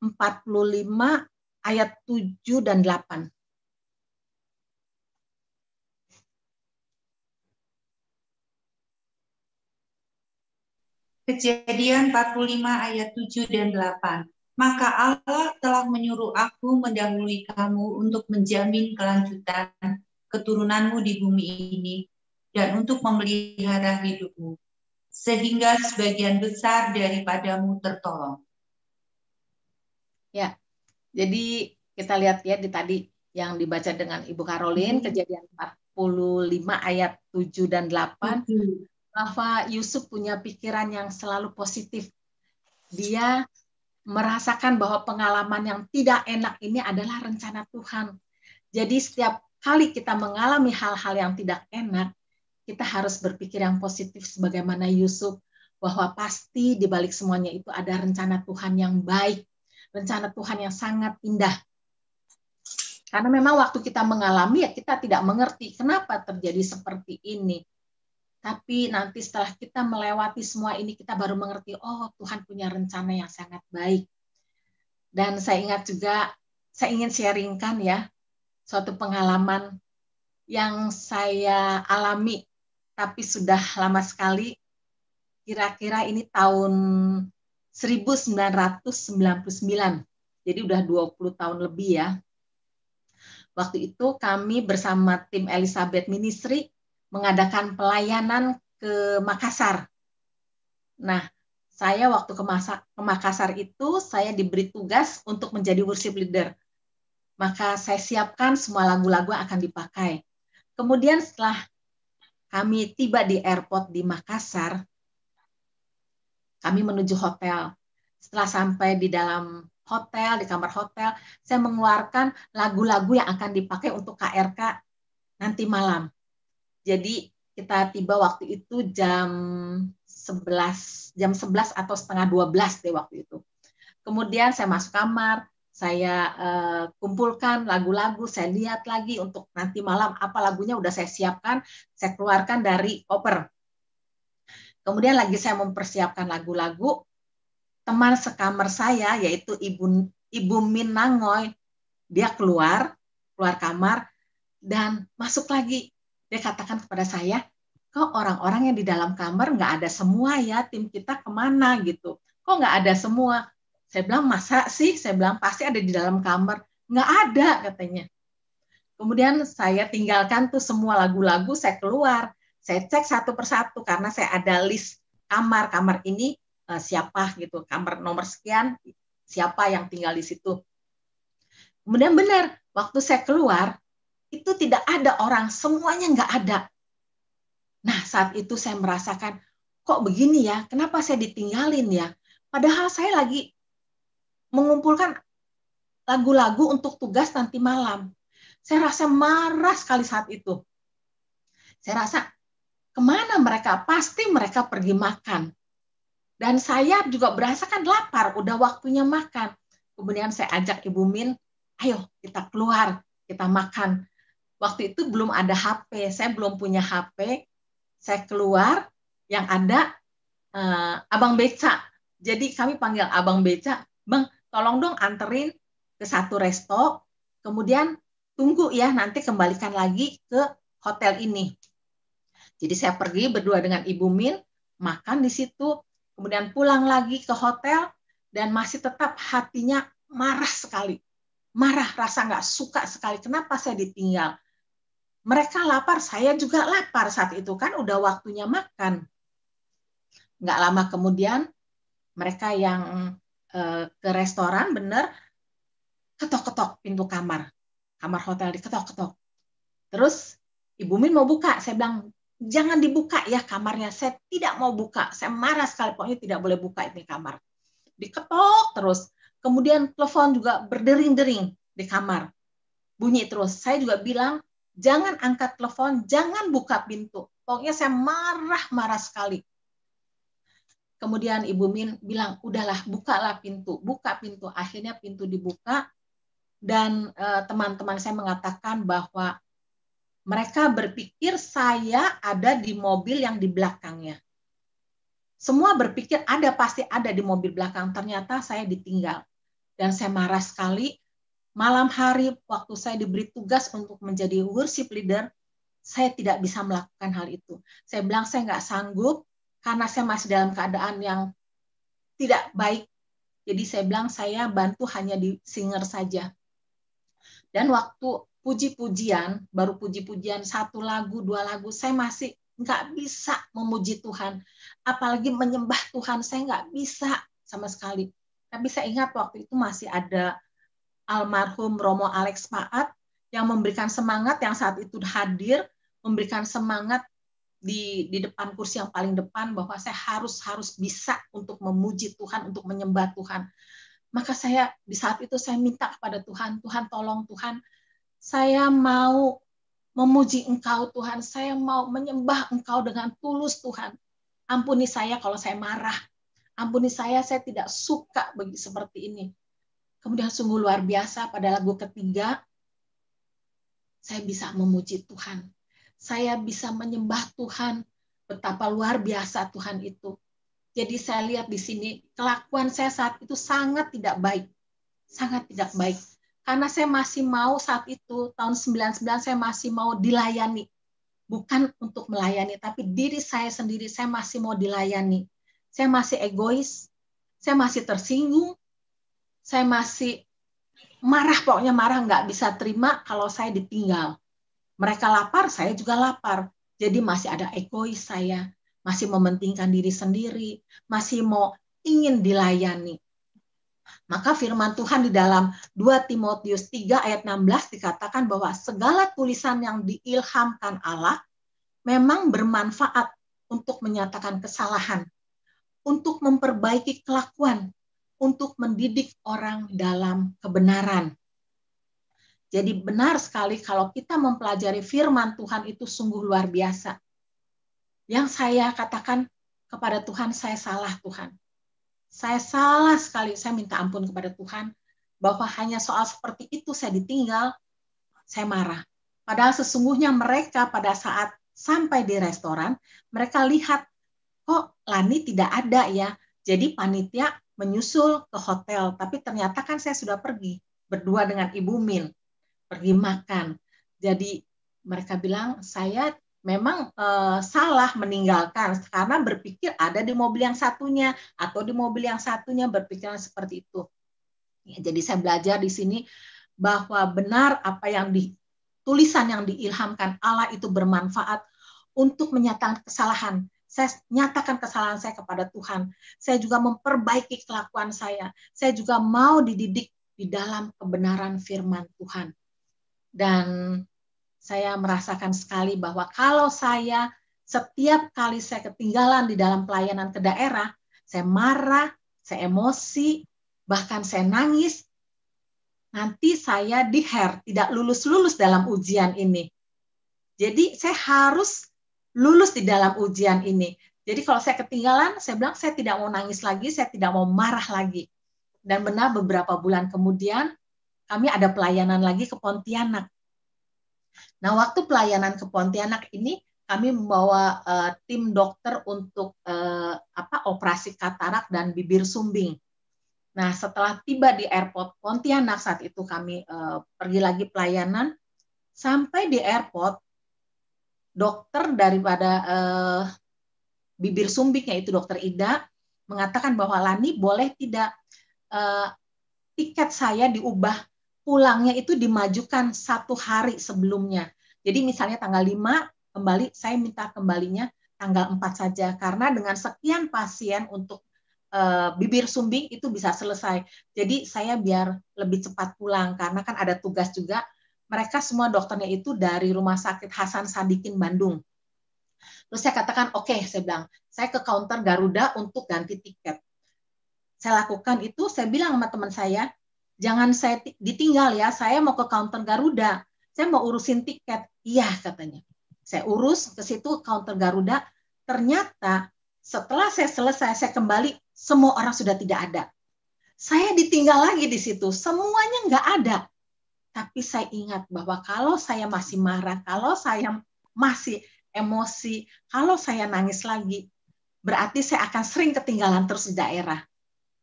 45 ayat 7 dan 8. Kejadian 45 ayat 7 dan 8. Maka Allah telah menyuruh aku mendahului kamu untuk menjamin kelanjutan keturunanmu di bumi ini dan untuk memelihara hidupmu, sehingga sebagian besar daripadamu tertolong. Ya, jadi kita lihat ya di tadi yang dibaca dengan Ibu Caroline, Kejadian 45 ayat 7 dan 8, bahwa Yusuf punya pikiran yang selalu positif. Dia merasakan bahwa pengalaman yang tidak enak ini adalah rencana Tuhan. Jadi setiap kali kita mengalami hal-hal yang tidak enak, kita harus berpikir yang positif sebagaimana Yusuf, bahwa pasti di balik semuanya itu ada rencana Tuhan yang baik, rencana Tuhan yang sangat indah. Karena memang waktu kita mengalami ya kita tidak mengerti kenapa terjadi seperti ini. Tapi nanti setelah kita melewati semua ini, kita baru mengerti, oh Tuhan punya rencana yang sangat baik. Dan saya ingat juga, saya ingin sharingkan ya, suatu pengalaman yang saya alami, tapi sudah lama sekali, kira-kira ini tahun 1999, jadi udah 20 tahun lebih ya. Waktu itu kami bersama tim Elizabeth Ministry, mengadakan pelayanan ke Makassar. Nah, saya waktu ke Makassar itu, saya diberi tugas untuk menjadi worship leader. Maka saya siapkan semua lagu-lagu akan dipakai. Kemudian setelah kami tiba di airport di Makassar, kami menuju hotel. Setelah sampai di dalam hotel, di kamar hotel, saya mengeluarkan lagu-lagu yang akan dipakai untuk KRK nanti malam. Jadi kita tiba waktu itu jam 11 atau setengah 12 deh waktu itu. Kemudian saya masuk kamar, saya kumpulkan lagu-lagu, saya lihat lagi untuk nanti malam apa lagunya udah saya siapkan, saya keluarkan dari koper. Kemudian lagi saya mempersiapkan lagu-lagu, teman sekamar saya yaitu Ibu Min Nangoy, dia keluar kamar dan masuk lagi. Dia katakan kepada saya, kok orang-orang yang di dalam kamar nggak ada semua ya, tim kita kemana gitu. Kok nggak ada semua? Saya bilang, masa sih? Saya bilang, pasti ada di dalam kamar. Nggak ada katanya. Kemudian saya tinggalkan tuh semua lagu-lagu, saya keluar. Saya cek satu persatu karena saya ada list kamar ini siapa gitu, kamar nomor sekian, siapa yang tinggal di situ. Kemudian benar, waktu saya keluar, itu tidak ada orang, semuanya nggak ada. Nah, saat itu saya merasakan, kok begini ya, kenapa saya ditinggalin ya? Padahal saya lagi mengumpulkan lagu-lagu untuk tugas nanti malam. Saya rasa marah sekali saat itu. Saya rasa, kemana mereka? Pasti mereka pergi makan. Dan saya juga berasa kan lapar, udah waktunya makan. Kemudian saya ajak Ibu Min, ayo kita keluar, kita makan. Waktu itu belum ada HP, saya belum punya HP, saya keluar, yang ada Abang Beca. Jadi kami panggil Abang Beca, Bang, tolong dong anterin ke satu resto, kemudian tunggu ya, nanti kembalikan lagi ke hotel ini. Jadi saya pergi berdua dengan Ibu Min, makan di situ, kemudian pulang lagi ke hotel, dan masih tetap hatinya marah sekali. Marah, rasa nggak suka sekali, kenapa saya ditinggal. Mereka lapar, saya juga lapar saat itu kan udah waktunya makan. Nggak lama kemudian mereka yang ke restoran bener ketok-ketok pintu kamar hotel diketok-ketok. Terus Ibu Min mau buka, saya bilang jangan dibuka ya kamarnya, saya tidak mau buka, saya marah sekali pokoknya tidak boleh buka ini kamar. Diketok terus, kemudian telepon juga berdering-dering di kamar. Bunyi terus. Saya juga bilang, jangan angkat telepon, jangan buka pintu. Pokoknya saya marah sekali. Kemudian Ibu Min bilang, udahlah, bukalah pintu, buka pintu. Akhirnya pintu dibuka, dan teman-teman saya mengatakan bahwa mereka berpikir saya ada di mobil yang di belakangnya. Semua berpikir pasti ada di mobil belakang. Ternyata saya ditinggal. Dan saya marah sekali. Malam hari waktu saya diberi tugas untuk menjadi worship leader, saya tidak bisa melakukan hal itu. Saya bilang saya nggak sanggup karena saya masih dalam keadaan yang tidak baik. Jadi saya bilang saya bantu hanya di singer saja. Dan waktu puji-pujian, baru puji-pujian 1 lagu, 2 lagu, saya masih nggak bisa memuji Tuhan. Apalagi menyembah Tuhan, saya nggak bisa sama sekali. Tapi saya ingat waktu itu masih ada almarhum Romo Alex Paat yang memberikan semangat, yang saat itu hadir, memberikan semangat di depan kursi yang paling depan, bahwa saya harus bisa untuk memuji Tuhan, untuk menyembah Tuhan. Maka saya di saat itu saya minta kepada Tuhan, Tuhan tolong Tuhan, saya mau memuji Engkau Tuhan, saya mau menyembah Engkau dengan tulus Tuhan. Ampuni saya kalau saya marah, ampuni saya tidak suka seperti ini. Kemudian sungguh luar biasa pada lagu ketiga, saya bisa memuji Tuhan. Saya bisa menyembah Tuhan, betapa luar biasa Tuhan itu. Jadi saya lihat di sini, kelakuan saya saat itu sangat tidak baik. Sangat tidak baik. Karena saya masih mau saat itu, tahun 99 saya masih mau dilayani. Bukan untuk melayani, tapi diri saya sendiri, saya masih mau dilayani. Saya masih egois, saya masih tersinggung, saya masih marah, pokoknya marah, nggak bisa terima kalau saya ditinggal. Mereka lapar, saya juga lapar. Jadi masih ada egois saya, masih mementingkan diri sendiri, masih mau ingin dilayani. Maka firman Tuhan di dalam 2 Timotius 3 ayat 16 dikatakan bahwa segala tulisan yang diilhamkan Allah memang bermanfaat untuk menyatakan kesalahan, untuk memperbaiki kelakuan, untuk mendidik orang dalam kebenaran. Jadi benar sekali kalau kita mempelajari firman Tuhan itu sungguh luar biasa. Yang saya katakan kepada Tuhan, saya salah Tuhan. Saya salah sekali, saya minta ampun kepada Tuhan, bahwa hanya soal seperti itu saya ditinggal, saya marah. Padahal sesungguhnya mereka pada saat sampai di restoran, mereka lihat, kok Lani tidak ada ya. Jadi panitia menyusul ke hotel, tapi ternyata kan saya sudah pergi, berdua dengan Ibu Min, pergi makan. Jadi mereka bilang, saya memang salah meninggalkan, karena berpikir ada di mobil yang satunya, atau di mobil yang satunya berpikiran seperti itu. Ya, jadi saya belajar di sini, bahwa benar apa yang tulisan yang diilhamkan Allah itu bermanfaat untuk menyatakan kesalahan. Saya nyatakan kesalahan saya kepada Tuhan. Saya juga memperbaiki kelakuan saya. Saya juga mau dididik di dalam kebenaran firman Tuhan. Dan saya merasakan sekali bahwa kalau saya setiap kali saya ketinggalan di dalam pelayanan ke daerah, saya marah, saya emosi, bahkan saya nangis, nanti saya tidak lulus-lulus dalam ujian ini. Jadi saya harus lulus di dalam ujian ini. Jadi kalau saya ketinggalan, saya bilang saya tidak mau nangis lagi, saya tidak mau marah lagi. Dan benar beberapa bulan kemudian, kami ada pelayanan lagi ke Pontianak. Nah, waktu pelayanan ke Pontianak ini, kami membawa tim dokter untuk operasi katarak dan bibir sumbing. Nah, setelah tiba di airport Pontianak, saat itu kami pergi lagi pelayanan, sampai di airport, dokter daripada bibir sumbing, yaitu dokter Ida, mengatakan bahwa Lani boleh tidak tiket saya diubah, pulangnya itu dimajukan 1 hari sebelumnya. Jadi misalnya tanggal 5 kembali, saya minta kembalinya tanggal 4 saja, karena dengan sekian pasien untuk bibir sumbing itu bisa selesai. Jadi saya biar lebih cepat pulang, karena kan ada tugas juga. Mereka semua dokternya itu dari Rumah Sakit Hasan Sadikin Bandung. Terus saya katakan, oke, saya bilang, saya ke counter Garuda untuk ganti tiket. Saya lakukan itu, saya bilang sama teman saya, Jangan saya ditinggal ya, saya mau ke counter Garuda, saya mau urusin tiket. Iya katanya. Saya urus ke situ counter Garuda, ternyata setelah saya selesai, saya kembali, semua orang sudah tidak ada. Saya ditinggal lagi di situ, semuanya nggak ada. Tapi saya ingat bahwa kalau saya masih marah, kalau saya masih emosi, kalau saya nangis lagi, berarti saya akan sering ketinggalan terus di daerah.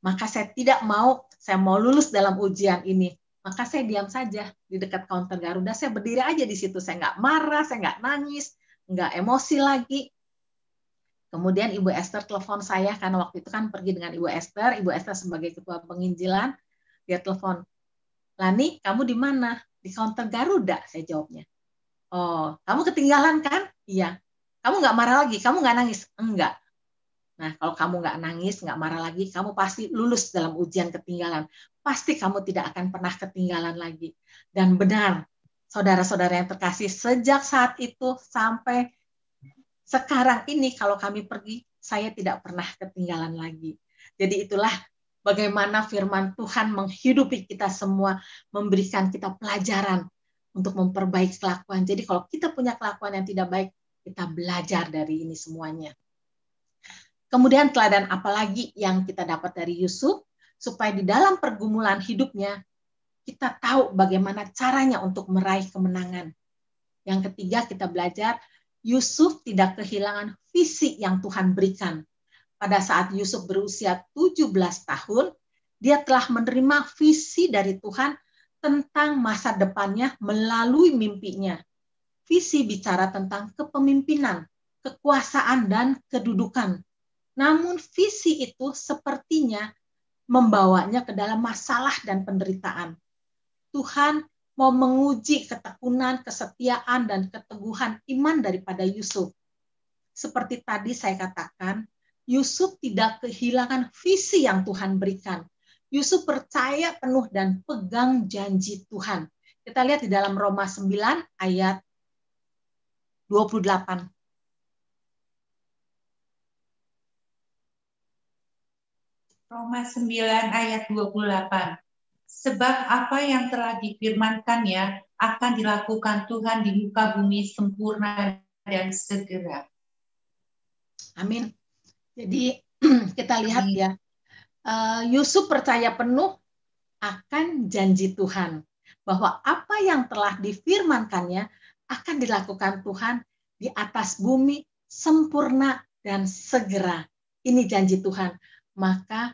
Maka saya tidak mau, saya mau lulus dalam ujian ini. Maka saya diam saja di dekat counter Garuda, saya berdiri aja di situ. Saya nggak marah, saya nggak nangis, nggak emosi lagi. Kemudian Ibu Esther telepon saya, karena waktu itu kan pergi dengan Ibu Esther sebagai ketua penginjilan, dia telepon, Lani, kamu di mana? Di counter Garuda, saya jawabnya. Oh, kamu ketinggalan kan? Iya. Kamu nggak marah lagi? Kamu nggak nangis? Enggak. Nah, kalau kamu nggak nangis, nggak marah lagi, kamu pasti lulus dalam ujian ketinggalan. Pasti kamu tidak akan pernah ketinggalan lagi. Dan benar, saudara-saudara yang terkasih, sejak saat itu sampai sekarang ini, kalau kami pergi, saya tidak pernah ketinggalan lagi. Jadi itulah bagaimana firman Tuhan menghidupi kita semua, memberikan kita pelajaran untuk memperbaiki kelakuan. Jadi kalau kita punya kelakuan yang tidak baik, kita belajar dari ini semuanya. Kemudian teladan apa lagi yang kita dapat dari Yusuf, supaya di dalam pergumulan hidupnya, kita tahu bagaimana caranya untuk meraih kemenangan. Yang ketiga, kita belajar, Yusuf tidak kehilangan visi yang Tuhan berikan. Pada saat Yusuf berusia 17 tahun, dia telah menerima visi dari Tuhan tentang masa depannya melalui mimpinya. Visi bicara tentang kepemimpinan, kekuasaan, dan kedudukan. Namun visi itu sepertinya membawanya ke dalam masalah dan penderitaan. Tuhan mau menguji ketekunan, kesetiaan, dan keteguhan iman daripada Yusuf. Seperti tadi saya katakan, Yusuf tidak kehilangan visi yang Tuhan berikan. Yusuf percaya penuh dan pegang janji Tuhan. Kita lihat di dalam Roma 9 ayat 28. Roma 9 ayat 28. Sebab apa yang telah difirmankannya akan dilakukan Tuhan di muka bumi sempurna dan segera. Amin. Jadi kita lihat ya, Yusuf percaya penuh akan janji Tuhan. Bahwa apa yang telah difirmankannya akan dilakukan Tuhan di atas bumi sempurna dan segera. Ini janji Tuhan. Maka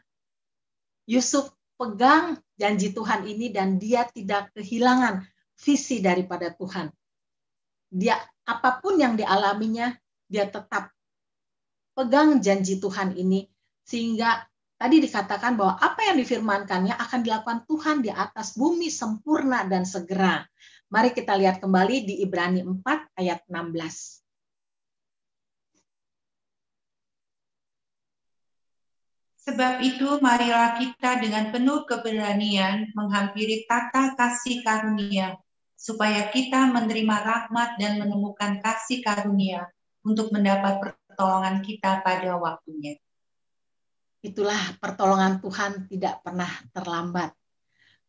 Yusuf pegang janji Tuhan ini dan dia tidak kehilangan visi daripada Tuhan. Dia apapun yang dialaminya, dia tetap pegang janji Tuhan ini, sehingga tadi dikatakan bahwa apa yang difirmankannya akan dilakukan Tuhan di atas bumi sempurna dan segera. Mari kita lihat kembali di Ibrani 4 ayat 16. Sebab itu marilah kita dengan penuh keberanian menghampiri tata kasih karunia, supaya kita menerima rahmat dan menemukan kasih karunia untuk mendapat pertolongan kita pada waktunya. Itulah pertolongan Tuhan tidak pernah terlambat.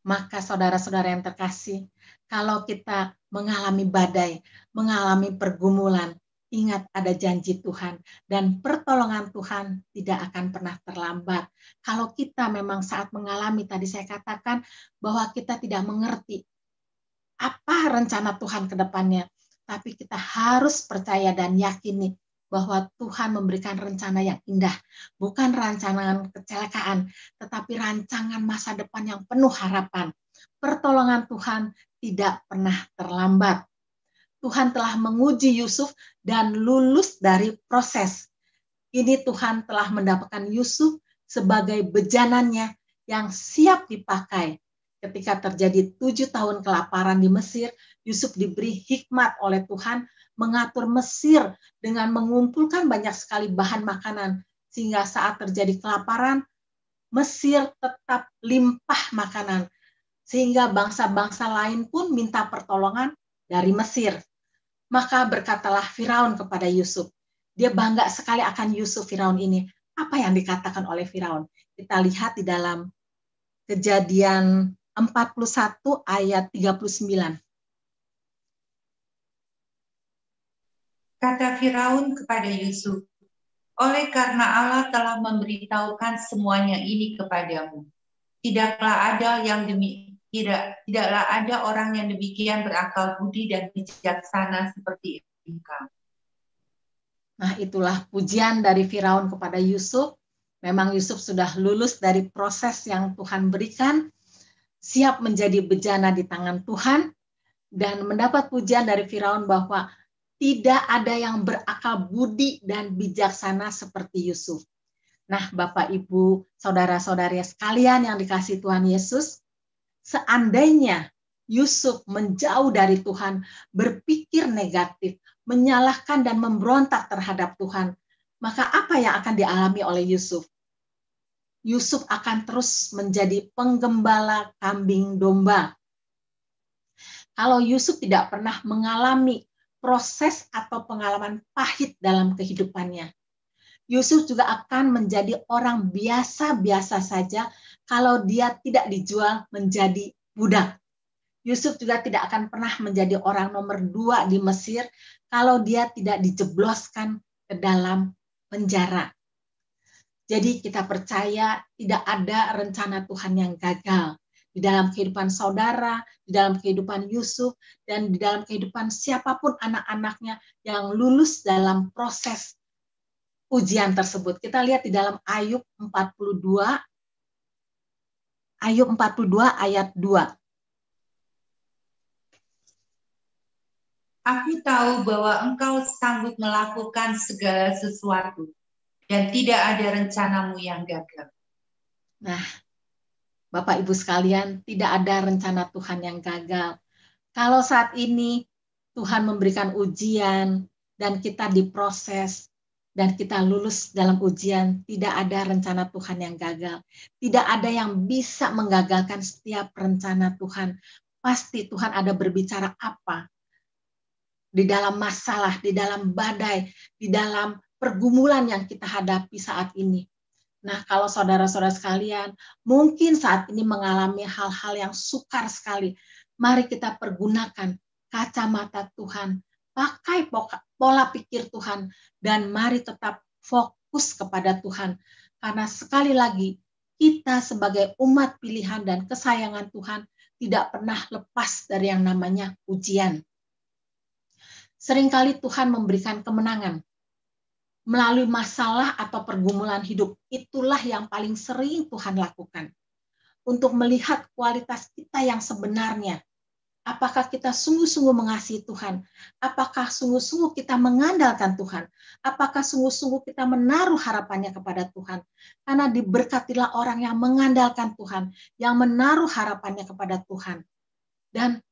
Maka saudara-saudara yang terkasih, kalau kita mengalami badai, mengalami pergumulan, ingat ada janji Tuhan dan pertolongan Tuhan tidak akan pernah terlambat. Kalau kita memang saat mengalami, tadi saya katakan bahwa kita tidak mengerti apa rencana Tuhan ke depannya, tapi kita harus percaya dan yakini bahwa Tuhan memberikan rencana yang indah, bukan rancangan kecelakaan, tetapi rancangan masa depan yang penuh harapan. Pertolongan Tuhan tidak pernah terlambat. Tuhan telah menguji Yusuf dan lulus dari proses. Ini Tuhan telah mendapatkan Yusuf sebagai bejanannya yang siap dipakai. Ketika terjadi 7 tahun kelaparan di Mesir, Yusuf diberi hikmat oleh Tuhan mengatur Mesir dengan mengumpulkan banyak sekali bahan makanan, sehingga saat terjadi kelaparan, Mesir tetap limpah makanan, sehingga bangsa-bangsa lain pun minta pertolongan dari Mesir. Maka berkatalah Firaun kepada Yusuf. Dia bangga sekali akan Yusuf Firaun ini. Apa yang dikatakan oleh Firaun? Kita lihat di dalam Kejadian 41 ayat 39. Kata Firaun kepada Yusuf, oleh karena Allah telah memberitahukan semuanya ini kepadamu, tidaklah ada orang yang demikian berakal budi dan bijaksana seperti engkau. Nah, itulah pujian dari Firaun kepada Yusuf. Memang Yusuf sudah lulus dari proses yang Tuhan berikan, siap menjadi bejana di tangan Tuhan, dan mendapat pujian dari Firaun bahwa tidak ada yang berakal budi dan bijaksana seperti Yusuf. Nah, Bapak, Ibu, saudara-saudari sekalian yang dikasihi Tuhan Yesus, seandainya Yusuf menjauh dari Tuhan, berpikir negatif, menyalahkan dan memberontak terhadap Tuhan, maka apa yang akan dialami oleh Yusuf? Yusuf akan terus menjadi penggembala kambing domba. Kalau Yusuf tidak pernah mengalami proses atau pengalaman pahit dalam kehidupannya, Yusuf juga akan menjadi orang biasa-biasa saja kalau dia tidak dijual menjadi budak. Yusuf juga tidak akan pernah menjadi orang nomor 2 di Mesir kalau dia tidak dijebloskan ke dalam penjara. Jadi kita percaya tidak ada rencana Tuhan yang gagal di dalam kehidupan saudara, di dalam kehidupan Yusuf, dan di dalam kehidupan siapapun anak-anaknya yang lulus dalam proses ujian tersebut. Kita lihat di dalam Ayub 42 ayat 2. Aku tahu bahwa engkau sanggup melakukan segala sesuatu, dan tidak ada rencanamu yang gagal. Nah, Bapak Ibu sekalian, tidak ada rencana Tuhan yang gagal. Kalau saat ini Tuhan memberikan ujian dan kita diproses dan kita lulus dalam ujian, tidak ada rencana Tuhan yang gagal. Tidak ada yang bisa menggagalkan setiap rencana Tuhan. Pasti Tuhan ada berbicara apa di dalam masalah, di dalam badai, di dalam pergumulan yang kita hadapi saat ini. Nah, kalau saudara-saudara sekalian, mungkin saat ini mengalami hal-hal yang sukar sekali, mari kita pergunakan kacamata Tuhan, pakai pola pikir Tuhan, dan mari tetap fokus kepada Tuhan. Karena sekali lagi, kita sebagai umat pilihan dan kesayangan Tuhan tidak pernah lepas dari yang namanya ujian. Seringkali Tuhan memberikan kemenangan melalui masalah atau pergumulan hidup. Itulah yang paling sering Tuhan lakukan. Untuk melihat kualitas kita yang sebenarnya. Apakah kita sungguh-sungguh mengasihi Tuhan? Apakah sungguh-sungguh kita mengandalkan Tuhan? Apakah sungguh-sungguh kita menaruh harapannya kepada Tuhan? Karena diberkatilah orang yang mengandalkan Tuhan, yang menaruh harapannya kepada Tuhan. Dan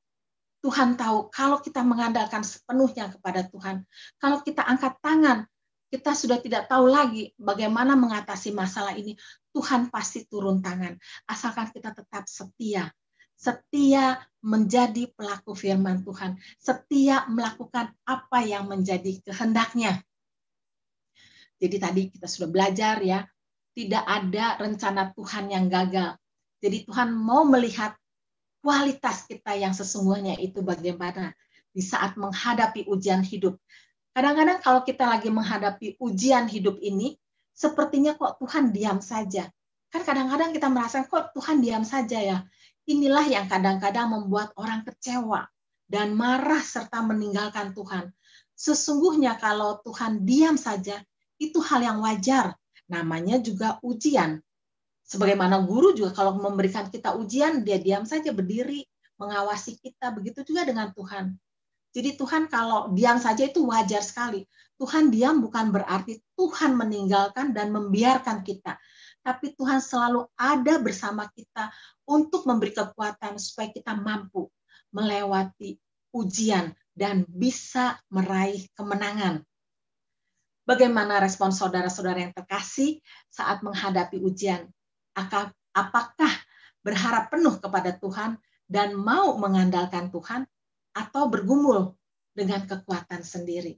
Tuhan tahu kalau kita mengandalkan sepenuhnya kepada Tuhan, kalau kita angkat tangan, kita sudah tidak tahu lagi bagaimana mengatasi masalah ini. Tuhan pasti turun tangan, asalkan kita tetap setia. Setia menjadi pelaku firman Tuhan. Setia melakukan apa yang menjadi kehendaknya. Jadi tadi kita sudah belajar ya, tidak ada rencana Tuhan yang gagal. Jadi Tuhan mau melihat kualitas kita yang sesungguhnya itu bagaimana di saat menghadapi ujian hidup. Kadang-kadang kalau kita lagi menghadapi ujian hidup ini, sepertinya kok Tuhan diam saja. Kan kadang-kadang kita merasa kok Tuhan diam saja ya. Inilah yang kadang-kadang membuat orang kecewa dan marah serta meninggalkan Tuhan. Sesungguhnya kalau Tuhan diam saja, itu hal yang wajar. Namanya juga ujian. Sebagaimana guru juga kalau memberikan kita ujian, dia diam saja berdiri, mengawasi kita. Begitu juga dengan Tuhan. Jadi Tuhan kalau diam saja itu wajar sekali. Tuhan diam bukan berarti Tuhan meninggalkan dan membiarkan kita. Tapi Tuhan selalu ada bersama kita untuk memberi kekuatan supaya kita mampu melewati ujian dan bisa meraih kemenangan. Bagaimana respon saudara-saudara yang terkasih saat menghadapi ujian? Apakah berharap penuh kepada Tuhan dan mau mengandalkan Tuhan atau bergumul dengan kekuatan sendiri?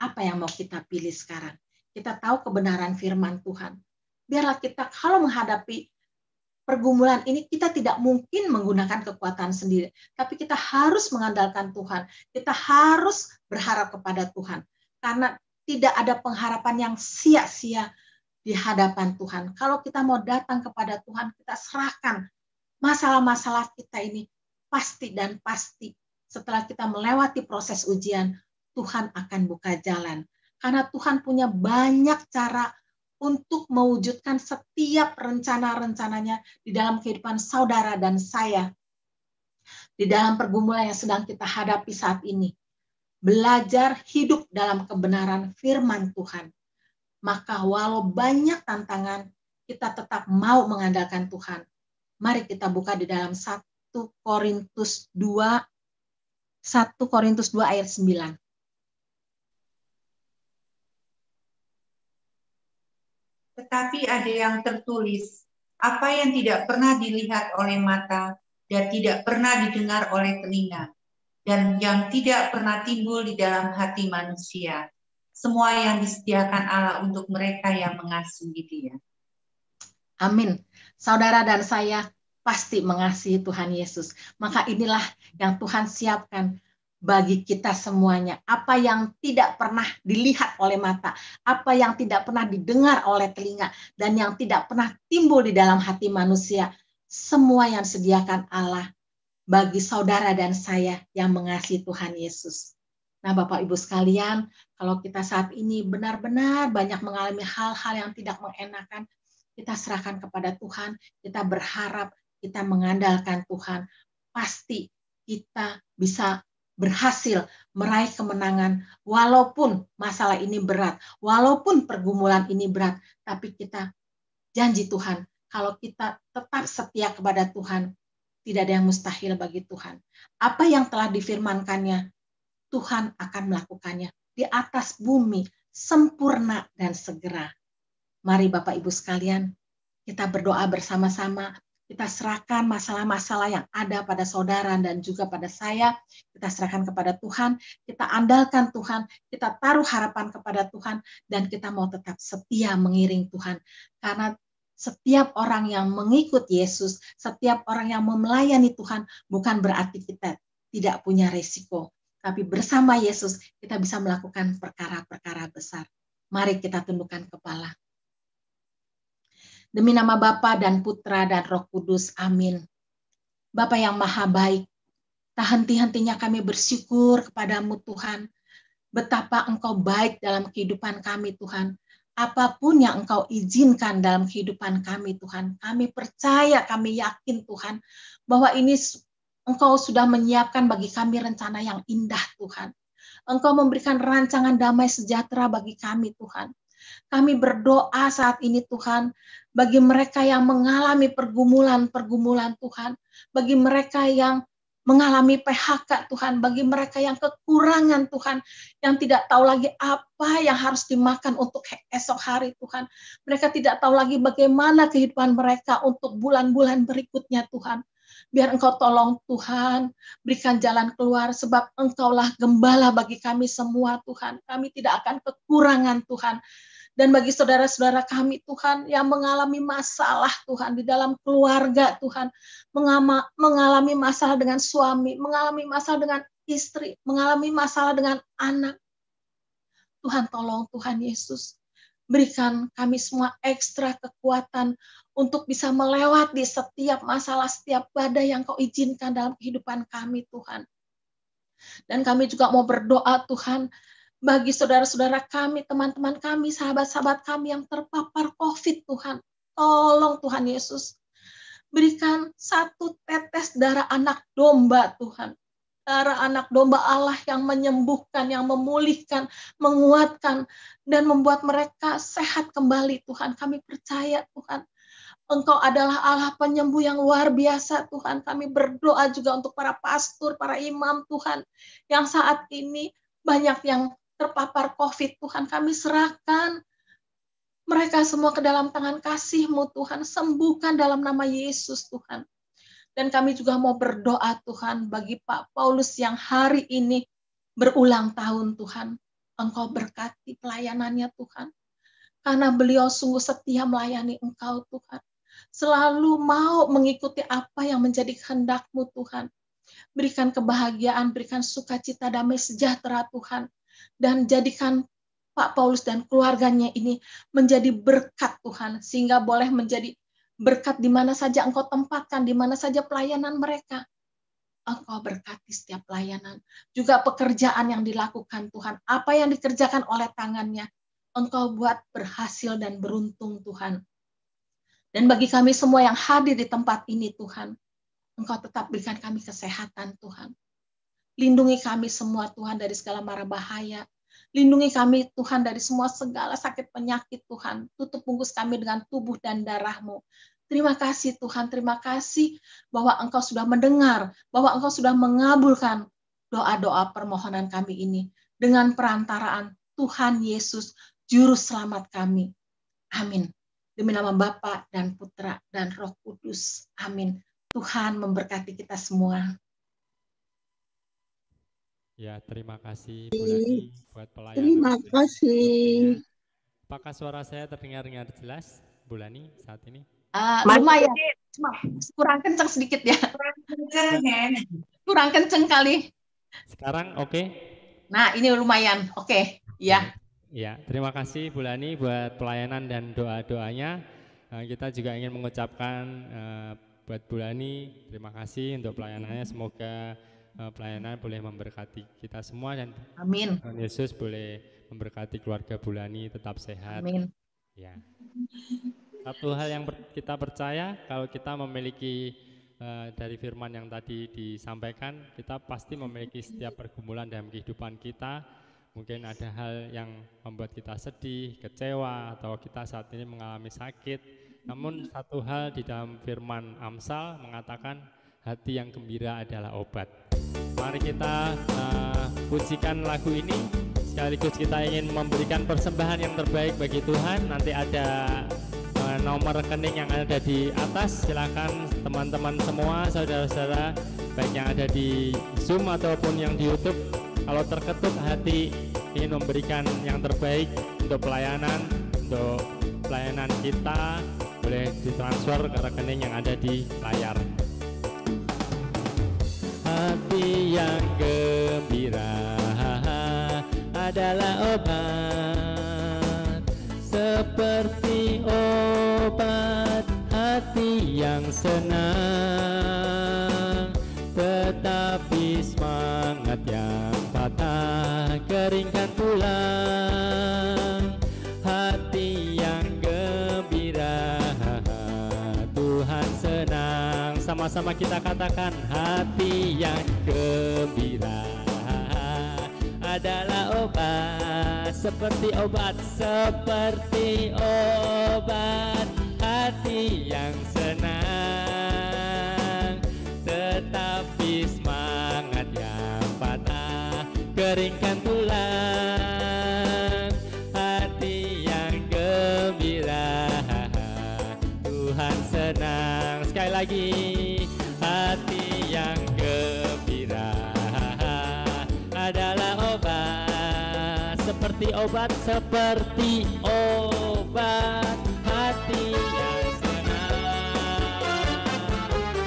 Apa yang mau kita pilih sekarang? Kita tahu kebenaran firman Tuhan. Biarlah kita kalau menghadapi pergumulan ini kita tidak mungkin menggunakan kekuatan sendiri, tapi kita harus mengandalkan Tuhan. Kita harus berharap kepada Tuhan, karena tidak ada pengharapan yang sia-sia di hadapan Tuhan. Kalau kita mau datang kepada Tuhan, kita serahkan masalah-masalah kita ini, pasti dan pasti setelah kita melewati proses ujian, Tuhan akan buka jalan. Karena Tuhan punya banyak cara untuk mewujudkan setiap rencana-rencananya di dalam kehidupan saudara dan saya. Di dalam pergumulan yang sedang kita hadapi saat ini. Belajar hidup dalam kebenaran firman Tuhan. Maka walau banyak tantangan, kita tetap mau mengandalkan Tuhan. Mari kita buka di dalam 1 Korintus 2 ayat 9. Tetapi ada yang tertulis, apa yang tidak pernah dilihat oleh mata dan tidak pernah didengar oleh telinga, dan yang tidak pernah timbul di dalam hati manusia. Semua yang disediakan Allah untuk mereka yang mengasihi Dia. Amin. Saudara dan saya pasti mengasihi Tuhan Yesus. Maka inilah yang Tuhan siapkan bagi kita semuanya. Apa yang tidak pernah dilihat oleh mata, apa yang tidak pernah didengar oleh telinga, dan yang tidak pernah timbul di dalam hati manusia, semua yang disediakan Allah bagi saudara dan saya yang mengasihi Tuhan Yesus. Nah, Bapak Ibu sekalian, kalau kita saat ini benar-benar banyak mengalami hal-hal yang tidak mengenakan, kita serahkan kepada Tuhan, kita berharap, kita mengandalkan Tuhan. Pasti kita bisa berhasil meraih kemenangan walaupun masalah ini berat, walaupun pergumulan ini berat, tapi kita janji Tuhan, kalau kita tetap setia kepada Tuhan, tidak ada yang mustahil bagi Tuhan. Apa yang telah difirmankannya, Tuhan akan melakukannya di atas bumi, sempurna dan segera. Mari Bapak Ibu sekalian, kita berdoa bersama-sama. Kita serahkan masalah-masalah yang ada pada saudara dan juga pada saya. Kita serahkan kepada Tuhan, kita andalkan Tuhan, kita taruh harapan kepada Tuhan, dan kita mau tetap setia mengiring Tuhan. Karena setiap orang yang mengikut Yesus, setiap orang yang melayani Tuhan, bukan berarti kita tidak punya resiko. Tapi bersama Yesus, kita bisa melakukan perkara-perkara besar. Mari kita tundukkan kepala. Demi nama Bapa dan Putra dan Roh Kudus, amin. Bapa yang maha baik, tak henti-hentinya kami bersyukur kepadamu Tuhan, betapa Engkau baik dalam kehidupan kami Tuhan. Apapun yang Engkau izinkan dalam kehidupan kami Tuhan, kami percaya, kami yakin Tuhan, bahwa ini Engkau sudah menyiapkan bagi kami rencana yang indah Tuhan. Engkau memberikan rancangan damai sejahtera bagi kami Tuhan. Kami berdoa saat ini Tuhan, bagi mereka yang mengalami pergumulan-pergumulan Tuhan, bagi mereka yang mengalami PHK Tuhan, bagi mereka yang kekurangan Tuhan, yang tidak tahu lagi apa yang harus dimakan untuk esok hari Tuhan. Mereka tidak tahu lagi bagaimana kehidupan mereka untuk bulan-bulan berikutnya Tuhan. Biar Engkau tolong Tuhan, berikan jalan keluar, sebab Engkaulah gembala bagi kami semua Tuhan. Kami tidak akan kekurangan Tuhan. Dan bagi saudara-saudara kami Tuhan yang mengalami masalah Tuhan di dalam keluarga Tuhan, mengalami masalah dengan suami, mengalami masalah dengan istri, mengalami masalah dengan anak. Tuhan tolong Tuhan Yesus, berikan kami semua ekstra kekuatan untuk bisa melewati setiap masalah, setiap badai yang Kau izinkan dalam kehidupan kami Tuhan. Dan kami juga mau berdoa Tuhan, bagi saudara-saudara kami, teman-teman kami, sahabat-sahabat kami yang terpapar COVID Tuhan. Tolong Tuhan Yesus, berikan 1 tetes darah anak domba Tuhan. Darah anak domba Allah yang menyembuhkan, yang memulihkan, menguatkan, dan membuat mereka sehat kembali Tuhan. Kami percaya Tuhan, Engkau adalah Allah penyembuh yang luar biasa Tuhan. Kami berdoa juga untuk para pastor, para imam Tuhan, yang saat ini banyak yang terpapar COVID Tuhan, kami serahkan mereka semua ke dalam tangan kasih-Mu Tuhan, sembuhkan dalam nama Yesus Tuhan. Dan kami juga mau berdoa Tuhan bagi Pak Paulus yang hari ini berulang tahun Tuhan. Engkau berkati pelayanannya Tuhan, karena beliau sungguh setia melayani Engkau Tuhan. selalu mau mengikuti apa yang menjadi kehendak-Mu Tuhan. Berikan kebahagiaan, berikan sukacita, damai sejahtera Tuhan, dan jadikan Pak Paulus dan keluarganya ini menjadi berkat Tuhan, sehingga boleh menjadi berkat di mana saja Engkau tempatkan, di mana saja pelayanan mereka. Engkau berkati setiap pelayanan, juga pekerjaan yang dilakukan Tuhan, apa yang dikerjakan oleh tangannya, Engkau buat berhasil dan beruntung Tuhan. Dan bagi kami semua yang hadir di tempat ini Tuhan, Engkau tetap berikan kami kesehatan Tuhan. Lindungi kami semua Tuhan dari segala mara bahaya. Lindungi kami Tuhan dari semua segala sakit penyakit Tuhan. Tutup bungkus kami dengan tubuh dan darah-Mu. Terima kasih Tuhan, terima kasih bahwa Engkau sudah mendengar, bahwa Engkau sudah mengabulkan doa-doa permohonan kami ini. Dengan perantaraan Tuhan Yesus, Juru Selamat kami. Amin. Demi nama Bapa dan Putra dan Roh Kudus. Amin. Tuhan memberkati kita semua. Ya, terima kasih Bu Lani buat pelayanan. Terima kasih. Apakah suara saya terdengar jelas, Bu Lani, saat ini? Lumayan, kurang kencang sedikit ya. Kurang kencang kali. Sekarang oke? Nah, ini lumayan. Oke, ya. Ya, terima kasih Bu Lani buat pelayanan dan doa-doanya. Kita juga ingin mengucapkan buat Bu Lani, terima kasih untuk pelayanannya. Semoga pelayanan boleh memberkati kita semua dan Amin. Tuhan Yesus boleh memberkati keluarga Bu Lani tetap sehat. Amin. Ya. Satu hal yang kita percaya, kalau kita memiliki dari firman yang tadi disampaikan, kita pasti memiliki setiap pergumulan dalam kehidupan kita. Mungkin ada hal yang membuat kita sedih, kecewa, atau kita saat ini mengalami sakit. Namun satu hal di dalam firman Amsal mengatakan hati yang gembira adalah obat. Mari kita pujikan lagu ini, sekaligus kita ingin memberikan persembahan yang terbaik bagi Tuhan. Nanti ada nomor rekening yang ada di atas, silakan teman-teman semua, saudara-saudara, baik yang ada di Zoom ataupun yang di YouTube, kalau terketuk hati ingin memberikan yang terbaik untuk pelayanan kita, boleh ditransfer ke rekening yang ada di layar. Hati yang gembira adalah obat, seperti obat hati yang senang, tetapi semangat yang patah keringkan tulang. Hati yang gembira Tuhan senang. Sama-sama kita katakan, hati yang gembira adalah obat, seperti obat hati yang senang, tetapi semangat yang patah keringkan tulang. Hati yang gembira Tuhan senang. Sekali lagi, hati yang gembira adalah obat, seperti obat hati yang senang,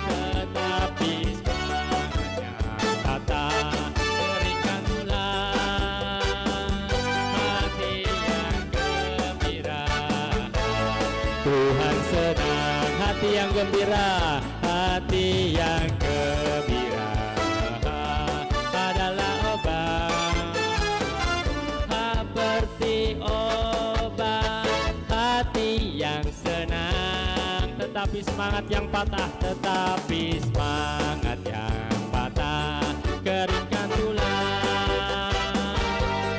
tetapi semangatnya patah keringkan tulang. Hati yang gembira Tuhan senang. Hati yang gembira, hati yang gembira adalah obat, seperti obat hati yang senang, tetapi semangat yang patah, keringkan tulang.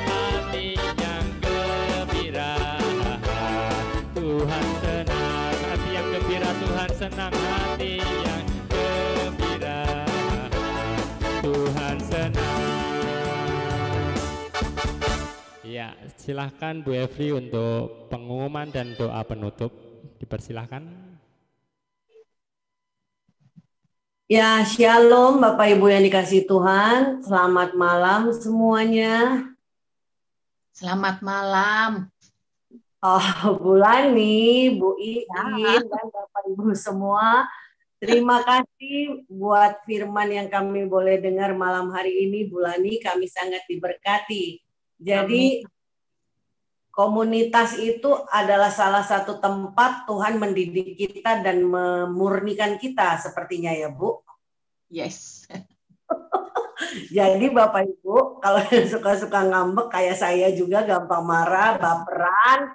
Hati yang gembira Tuhan senang. Hati yang gembira Tuhan senang. Hati yang gembira Tuhan senang. Ya, silahkan Bu Evri untuk pengumuman dan doa penutup. Dipersilahkan. Ya, shalom Bapak Ibu yang dikasihi Tuhan. Selamat malam semuanya. Selamat malam. Bu Lani, Bu Iin, dan Bapak Ibu semua, terima kasih buat firman yang kami boleh dengar malam hari ini, Bu Lani. Kami sangat diberkati. Jadi komunitas itu adalah salah satu tempat Tuhan mendidik kita dan memurnikan kita sepertinya ya, Bu. Yes. Jadi Bapak Ibu, kalau yang suka-suka ngambek kayak saya juga gampang marah, baperan,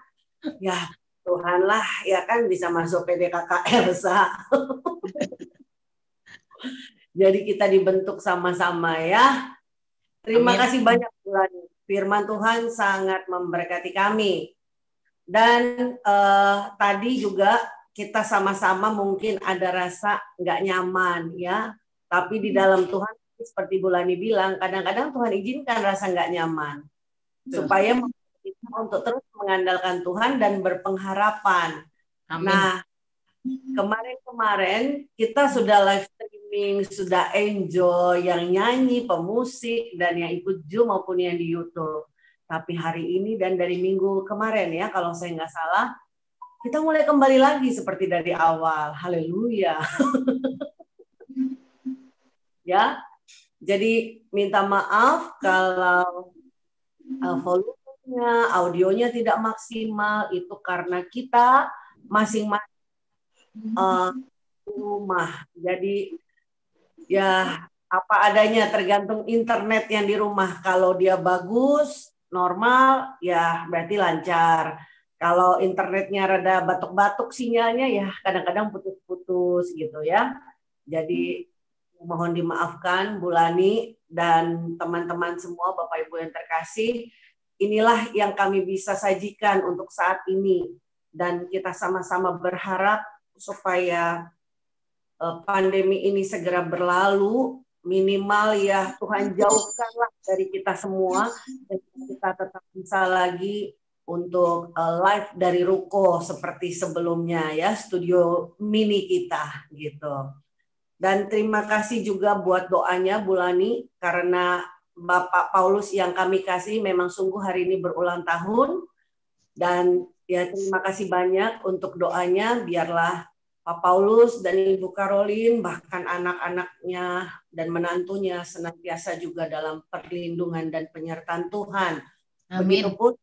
ya Tuhan lah, ya kan bisa masuk PDKK Elsa. Jadi kita dibentuk sama-sama ya. Terima kasih banyak Bulan. Firman Tuhan sangat memberkati kami. Dan tadi juga kita sama-sama mungkin ada rasa nggak nyaman ya. Tapi di dalam Tuhan seperti Bulani bilang, kadang-kadang Tuhan izinkan rasa nggak nyaman supaya kita untuk terus mengandalkan Tuhan dan berpengharapan. Amin. Nah, kemarin-kemarin kita sudah live streaming, sudah enjoy, yang nyanyi, pemusik, dan yang ikut Zoom maupun yang di YouTube. Tapi hari ini dan dari minggu kemarin ya, kalau saya nggak salah, kita mulai kembali lagi seperti dari awal. Haleluya. Ya, jadi minta maaf kalau volumenya, audionya tidak maksimal, itu karena kita masing-masing rumah. Jadi ya apa adanya, tergantung internet yang di rumah. Kalau dia bagus, normal, ya berarti lancar. Kalau internetnya rada batuk-batuk sinyalnya, ya kadang-kadang putus-putus gitu ya. Jadi mohon dimaafkan Bu Lani dan teman-teman semua, Bapak Ibu yang terkasih. Inilah yang kami bisa sajikan untuk saat ini. Dan kita sama-sama berharap supaya pandemi ini segera berlalu, minimal ya Tuhan jauhkanlah dari kita semua, dan kita tetap bisa lagi untuk live dari ruko seperti sebelumnya ya, studio mini kita gitu. Dan terima kasih juga buat doanya Bu Lani, karena Bapak Paulus yang kami kasih memang sungguh hari ini berulang tahun. Dan ya terima kasih banyak untuk doanya, biarlah Pak Paulus dan Ibu Karolin, bahkan anak-anaknya dan menantunya senantiasa juga dalam perlindungan dan penyertaan Tuhan. Amin. Begitupun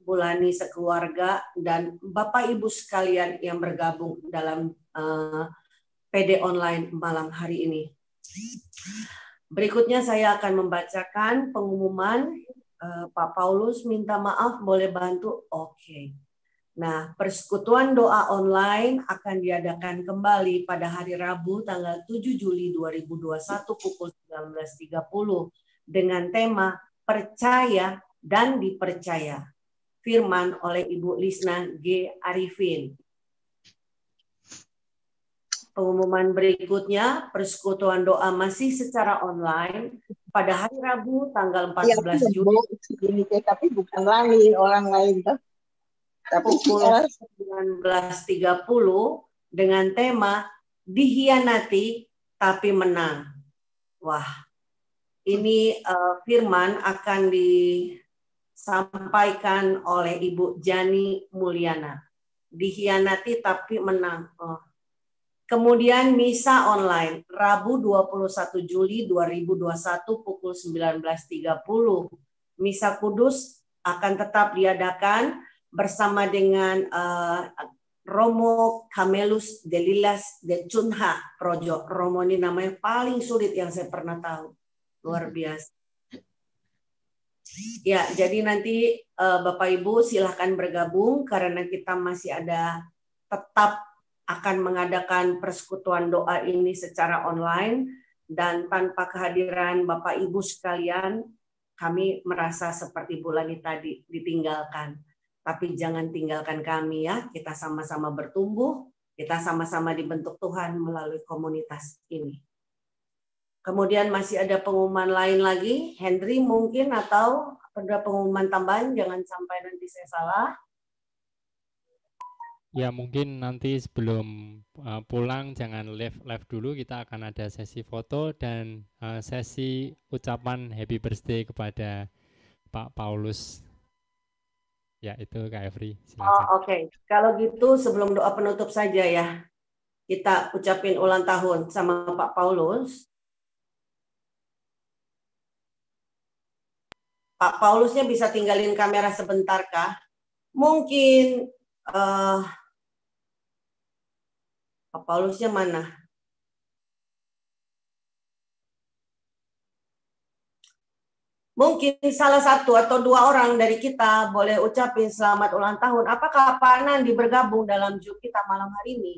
Bu Lani sekeluarga dan Bapak Ibu sekalian yang bergabung dalam PD online malam hari ini. Berikutnya saya akan membacakan pengumuman. Pak Paulus minta maaf, boleh bantu? Oke. Nah, persekutuan doa online akan diadakan kembali pada hari Rabu tanggal 7 Juli 2021 pukul 19.30 dengan tema Percaya dan Dipercaya. Firman oleh Ibu Lisna G. Arifin. Pengumuman berikutnya, persekutuan doa masih secara online pada hari Rabu tanggal 14 Juli. Tapi bukan lain, orang lain tuh. Pukul 19.30 dengan tema Dihianati tapi menang. Wah, ini firman akan disampaikan oleh Ibu Jani Mulyana. Dihianati tapi menang. Kemudian misa online Rabu 21 Juli 2021 pukul 19.30. Misa kudus akan tetap diadakan bersama dengan Romo Camelus Delilas de Cunha Projo. Romo ini namanya paling sulit yang saya pernah tahu. Luar biasa. Ya, jadi nanti Bapak Ibu silahkan bergabung karena kita masih ada tetap akan mengadakan persekutuan doa ini secara online, dan tanpa kehadiran Bapak Ibu sekalian kami merasa seperti Bu Lani tadi ditinggalkan. Tapi jangan tinggalkan kami ya, kita sama-sama bertumbuh, kita sama-sama dibentuk Tuhan melalui komunitas ini. Kemudian masih ada pengumuman lain lagi, Henry mungkin, atau ada pengumuman tambahan, jangan sampai nanti saya salah. Ya mungkin nanti sebelum pulang jangan live dulu, kita akan ada sesi foto dan sesi ucapan happy birthday kepada Pak Paulus. Ya, itu Kak Evri, Oh, silakan. oke. Kalau gitu sebelum doa penutup saja ya, kita ucapin ulang tahun sama Pak Paulus. Pak Paulusnya bisa tinggalin kamera sebentar kah? Mungkin Pak Paulusnya mana? Mungkin salah satu atau dua orang dari kita boleh ucapin selamat ulang tahun. Apakah Pak Nandi bergabung dalam Zoom kita malam hari ini?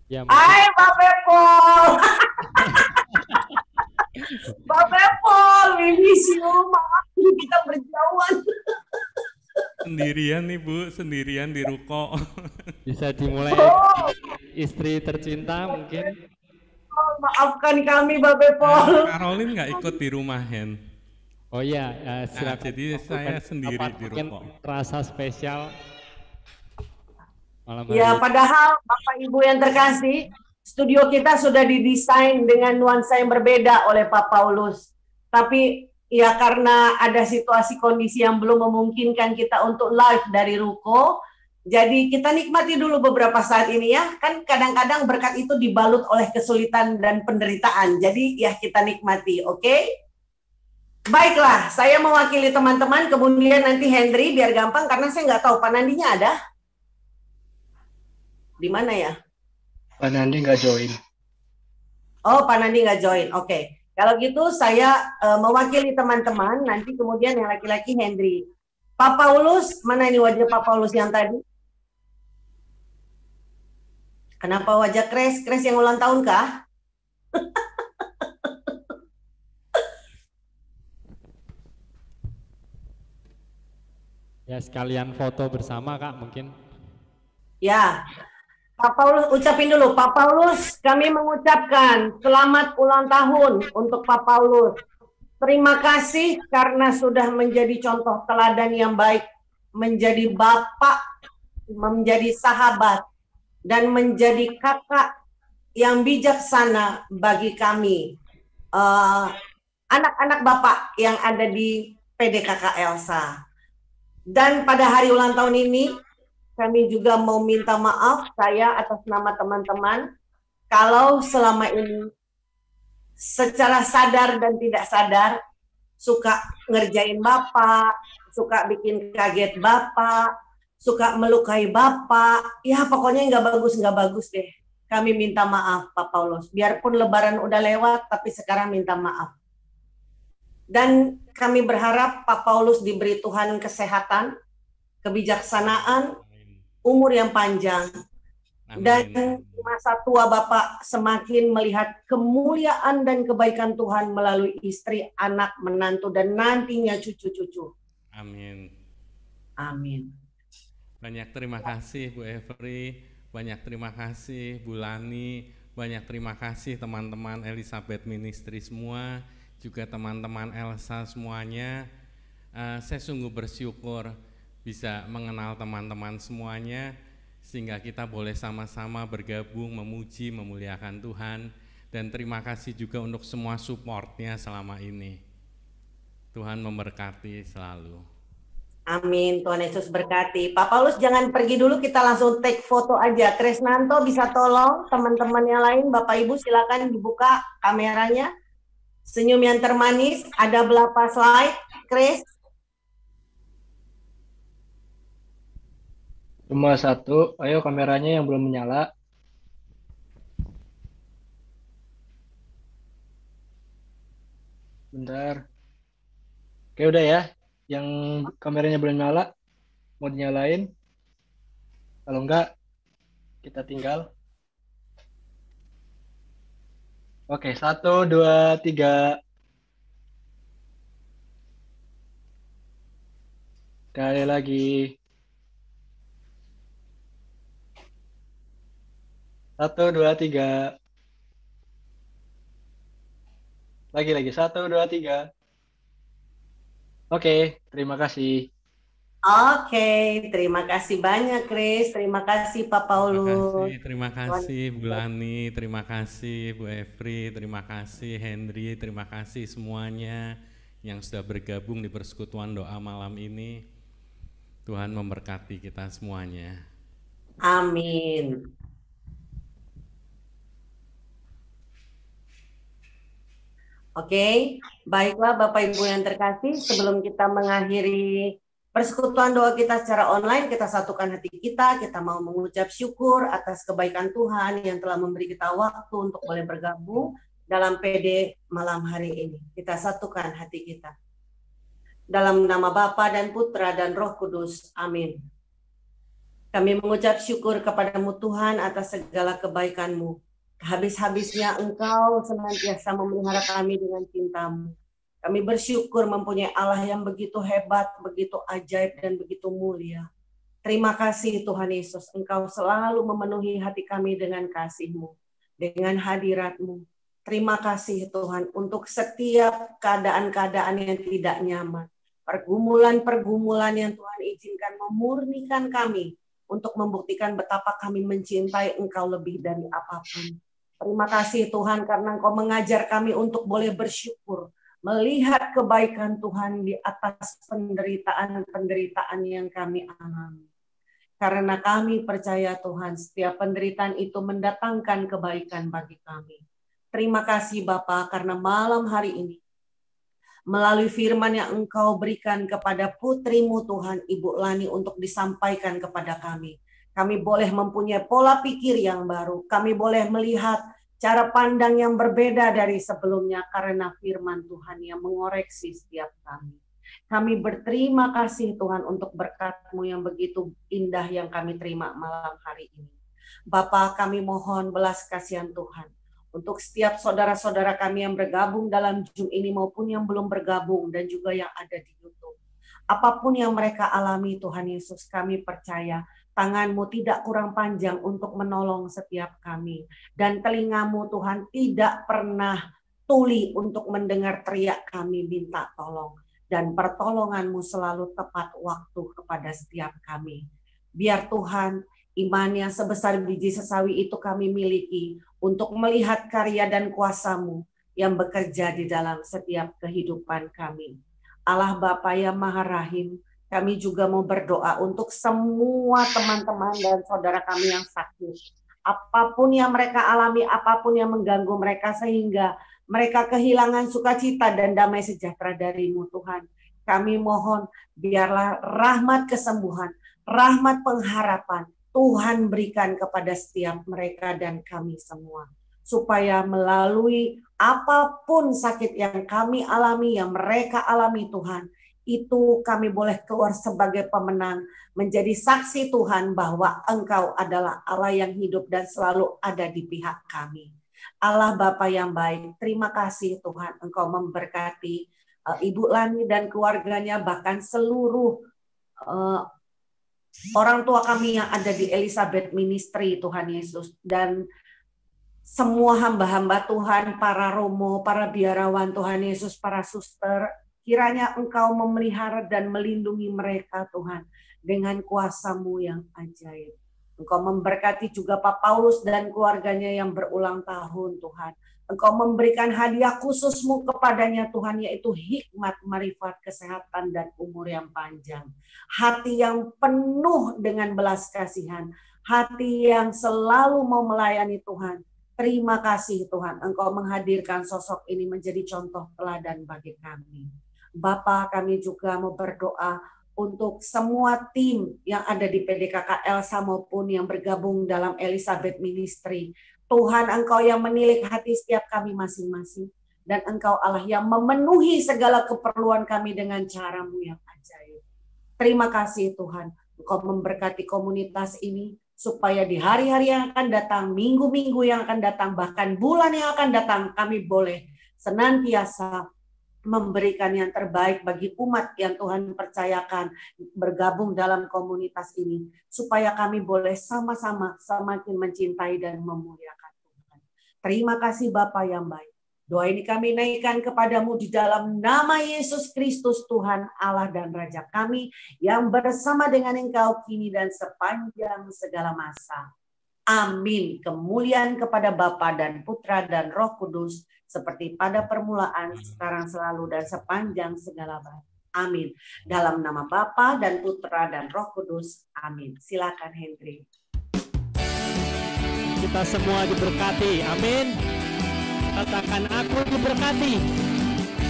Ya, Hai Pak Bepol. Pak Bepol, we miss you. Maaf kita berjauhan. Sendirian nih Bu, sendirian di ruko. bisa dimulai istri tercinta mungkin. Maafkan kami Pak Bepol. Caroline nggak ikut di rumah Hen. Oh iya, Nah, silakan. jadi saya sendiri di Mungkin ruko. terasa spesial malam hari. Ya, padahal Bapak Ibu yang terkasih, studio kita sudah didesain dengan nuansa yang berbeda oleh Pak Paulus. Tapi ya karena ada situasi kondisi yang belum memungkinkan kita untuk live dari ruko, jadi kita nikmati dulu beberapa saat ini ya. Kan kadang-kadang berkat itu dibalut oleh kesulitan dan penderitaan. Jadi ya kita nikmati, oke? Baiklah, saya mewakili teman-teman, kemudian nanti Hendry biar gampang karena saya nggak tahu Pak Nandinya ada. Di mana ya? Pak Nandi nggak join. Oh, Pak Nandi nggak join. Oke. Kalau gitu saya mewakili teman-teman, nanti kemudian yang laki-laki Hendry. Pak Paulus, mana ini wajah Pak Paulus yang tadi? Kenapa wajah Kres? Kres yang ulang tahun kah? Ya, sekalian foto bersama Kak mungkin. Ya, Pak Paulus ucapin dulu. Pak Paulus, kami mengucapkan selamat ulang tahun untuk Pak Paulus. Terima kasih karena sudah menjadi contoh teladan yang baik, menjadi bapak, menjadi sahabat, dan menjadi kakak yang bijaksana bagi kami. Anak-anak bapak yang ada di PDKK Elsa. Dan pada hari ulang tahun ini, kami juga mau minta maaf saya atas nama teman-teman kalau selama ini secara sadar dan tidak sadar suka ngerjain bapak, suka bikin kaget bapak, suka melukai bapak, ya pokoknya nggak bagus deh. Kami minta maaf Pak Paulus, biarpun lebaran udah lewat tapi sekarang minta maaf. Dan kami berharap Pak Paulus diberi Tuhan kesehatan, kebijaksanaan, umur yang panjang. Amin. Dan masa tua Bapak semakin melihat kemuliaan dan kebaikan Tuhan melalui istri, anak, menantu, dan nantinya cucu-cucu. Amin. Amin. Banyak terima kasih Bu Evri, banyak terima kasih Bu Lani, banyak terima kasih teman-teman Elizabeth Ministry semua, juga teman-teman Elsa semuanya. Saya sungguh bersyukur bisa mengenal teman-teman semuanya, sehingga kita boleh sama-sama bergabung memuji, memuliakan Tuhan. Dan terima kasih juga untuk semua supportnya selama ini. Tuhan memberkati selalu. Amin, Tuhan Yesus berkati. Pak Paulus jangan pergi dulu, kita langsung take foto aja. Kresnanto bisa tolong teman-teman yang lain, Bapak Ibu silakan dibuka kameranya. Senyum yang termanis, ada berapa slide, Kres? Cuma satu, ayo kameranya yang belum menyala. Bentar. Oke udah ya, yang kameranya belum nyala, mau dinyalain. Kalau enggak, kita tinggal. Oke, 1, 2, 3. Sekali lagi. 1, 2, 3. Lagi. 1, 2, 3. Oke, terima kasih. Oke, terima kasih banyak, Kris. Terima kasih, Pak Paulus. Terima kasih Bu Lani, terima kasih Bu Evri, terima kasih Hendry, terima kasih semuanya yang sudah bergabung di persekutuan doa malam ini. Tuhan memberkati kita semuanya. Amin. Oke, baiklah Bapak Ibu yang terkasih, sebelum kita mengakhiri persekutuan doa kita secara online, kita satukan hati kita mau mengucap syukur atas kebaikan Tuhan yang telah memberi kita waktu untuk boleh bergabung dalam PD malam hari ini. Kita satukan hati kita. Dalam nama Bapa dan Putra dan Roh Kudus. Amin. Kami mengucap syukur kepadamu Tuhan atas segala kebaikan-Mu. Habis-habisnya Engkau senantiasa memelihara kami dengan cinta-Mu. Kami bersyukur mempunyai Allah yang begitu hebat, begitu ajaib, dan begitu mulia. Terima kasih Tuhan Yesus, Engkau selalu memenuhi hati kami dengan kasih-Mu, dengan hadirat-Mu. Terima kasih Tuhan untuk setiap keadaan-keadaan yang tidak nyaman. Pergumulan-pergumulan yang Tuhan izinkan memurnikan kami untuk membuktikan betapa kami mencintai Engkau lebih dari apapun. Terima kasih Tuhan karena Engkau mengajar kami untuk boleh bersyukur, melihat kebaikan Tuhan di atas penderitaan-penderitaan yang kami alami. Karena kami percaya Tuhan, setiap penderitaan itu mendatangkan kebaikan bagi kami. Terima kasih Bapa karena malam hari ini, melalui firman yang Engkau berikan kepada putrimu Tuhan, Ibu Lani untuk disampaikan kepada kami. Kami boleh mempunyai pola pikir yang baru. Kami boleh melihat cara pandang yang berbeda dari sebelumnya karena firman Tuhan yang mengoreksi setiap kami. Kami berterima kasih Tuhan untuk berkat-Mu yang begitu indah yang kami terima malam hari ini. Bapa, kami mohon belas kasihan Tuhan untuk setiap saudara-saudara kami yang bergabung dalam Zoom ini maupun yang belum bergabung dan juga yang ada di YouTube. Apapun yang mereka alami Tuhan Yesus, kami percaya tangan-Mu tidak kurang panjang untuk menolong setiap kami. Dan telinga-Mu Tuhan tidak pernah tuli untuk mendengar teriak kami minta tolong. Dan pertolongan-Mu selalu tepat waktu kepada setiap kami. Biar Tuhan, iman yang sebesar biji sesawi itu kami miliki untuk melihat karya dan kuasa-Mu yang bekerja di dalam setiap kehidupan kami. Allah Bapa yang Maha Rahim, kami juga mau berdoa untuk semua teman-teman dan saudara kami yang sakit. Apapun yang mereka alami, apapun yang mengganggu mereka sehingga mereka kehilangan sukacita dan damai sejahtera dari-Mu Tuhan. Kami mohon biarlah rahmat kesembuhan, rahmat pengharapan Tuhan berikan kepada setiap mereka dan kami semua. Supaya melalui apapun sakit yang kami alami, yang mereka alami Tuhan, itu kami boleh keluar sebagai pemenang, menjadi saksi Tuhan bahwa Engkau adalah Allah yang hidup dan selalu ada di pihak kami. Allah Bapa yang baik, terima kasih Tuhan, Engkau memberkati Ibu Lani dan keluarganya, bahkan seluruh orang tua kami yang ada di Elizabeth Ministry Tuhan Yesus, dan semua hamba-hamba Tuhan, para romo, para biarawan Tuhan Yesus, para suster, kiranya Engkau memelihara dan melindungi mereka Tuhan dengan kuasa-Mu yang ajaib. Engkau memberkati juga Pak Paulus dan keluarganya yang berulang tahun Tuhan. Engkau memberikan hadiah khusus-Mu kepadanya Tuhan, yaitu hikmat, marifat, kesehatan, dan umur yang panjang. Hati yang penuh dengan belas kasihan. Hati yang selalu mau melayani Tuhan. Terima kasih Tuhan, Engkau menghadirkan sosok ini menjadi contoh teladan bagi kami. Bapa, kami juga mau berdoa untuk semua tim yang ada di PDKK Elsa maupun yang bergabung dalam Elizabeth Ministry. Tuhan, Engkau yang menilik hati setiap kami masing-masing. Dan Engkau Allah yang memenuhi segala keperluan kami dengan cara-Mu yang ajaib. Terima kasih Tuhan, Engkau memberkati komunitas ini, supaya di hari-hari yang akan datang, minggu-minggu yang akan datang, bahkan bulan yang akan datang, kami boleh senantiasa memberikan yang terbaik bagi umat yang Tuhan percayakan bergabung dalam komunitas ini, supaya kami boleh sama-sama semakin mencintai dan memuliakan Tuhan. Terima kasih Bapa yang baik. Doa ini kami naikkan kepadamu di dalam nama Yesus Kristus, Tuhan Allah dan Raja kami, yang bersama dengan Engkau kini dan sepanjang segala masa. Amin. Kemuliaan kepada Bapa dan Putra dan Roh Kudus, seperti pada permulaan, sekarang, selalu, dan sepanjang segala abad. Amin. Dalam nama Bapa dan Putra dan Roh Kudus. Amin. Silakan Hendri. Kita semua diberkati. Amin. Katakan, aku diberkati.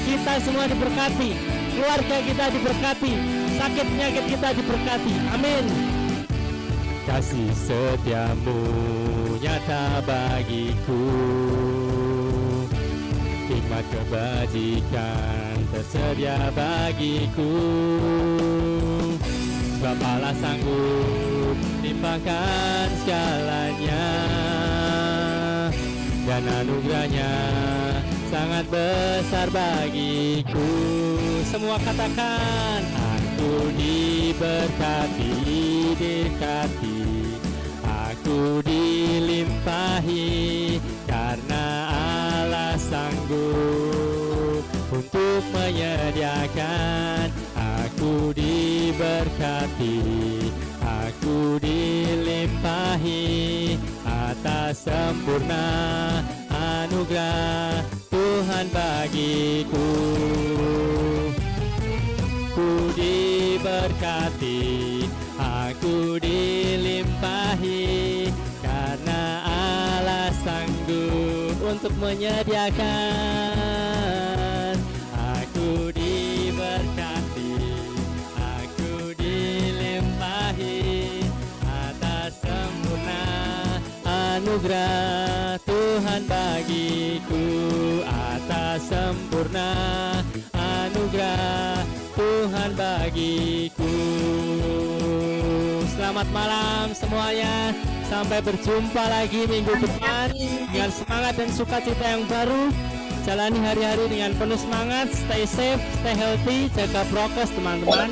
Kita semua diberkati. Keluarga kita diberkati. Sakit penyakit kita diberkati. Amin. Kasih setiamu nyata bagiku, hikmat kebajikan tersedia bagiku. Sebab Allah sanggup limpahkan segalanya, dan anugerahnya sangat besar bagiku. Semua katakan, aku diberkati, dikati, aku dilimpahi, karena Allah sanggup untuk menyediakan. Aku diberkati, aku dilimpahi atas sempurna anugerah Tuhan bagiku. Aku diberkati, aku dilimpahi, karena Allah sanggup untuk menyediakan. Aku diberkati, aku dilimpahi atas sempurna anugerah Tuhan bagiku, atas sempurna anugerah Tuhan bagiku. Selamat malam semuanya. Sampai berjumpa lagi minggu depan dengan semangat dan sukacita yang baru. Jalani hari-hari dengan penuh semangat. Stay safe, stay healthy, jaga prokes teman-teman.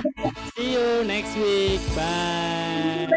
See you next week. Bye.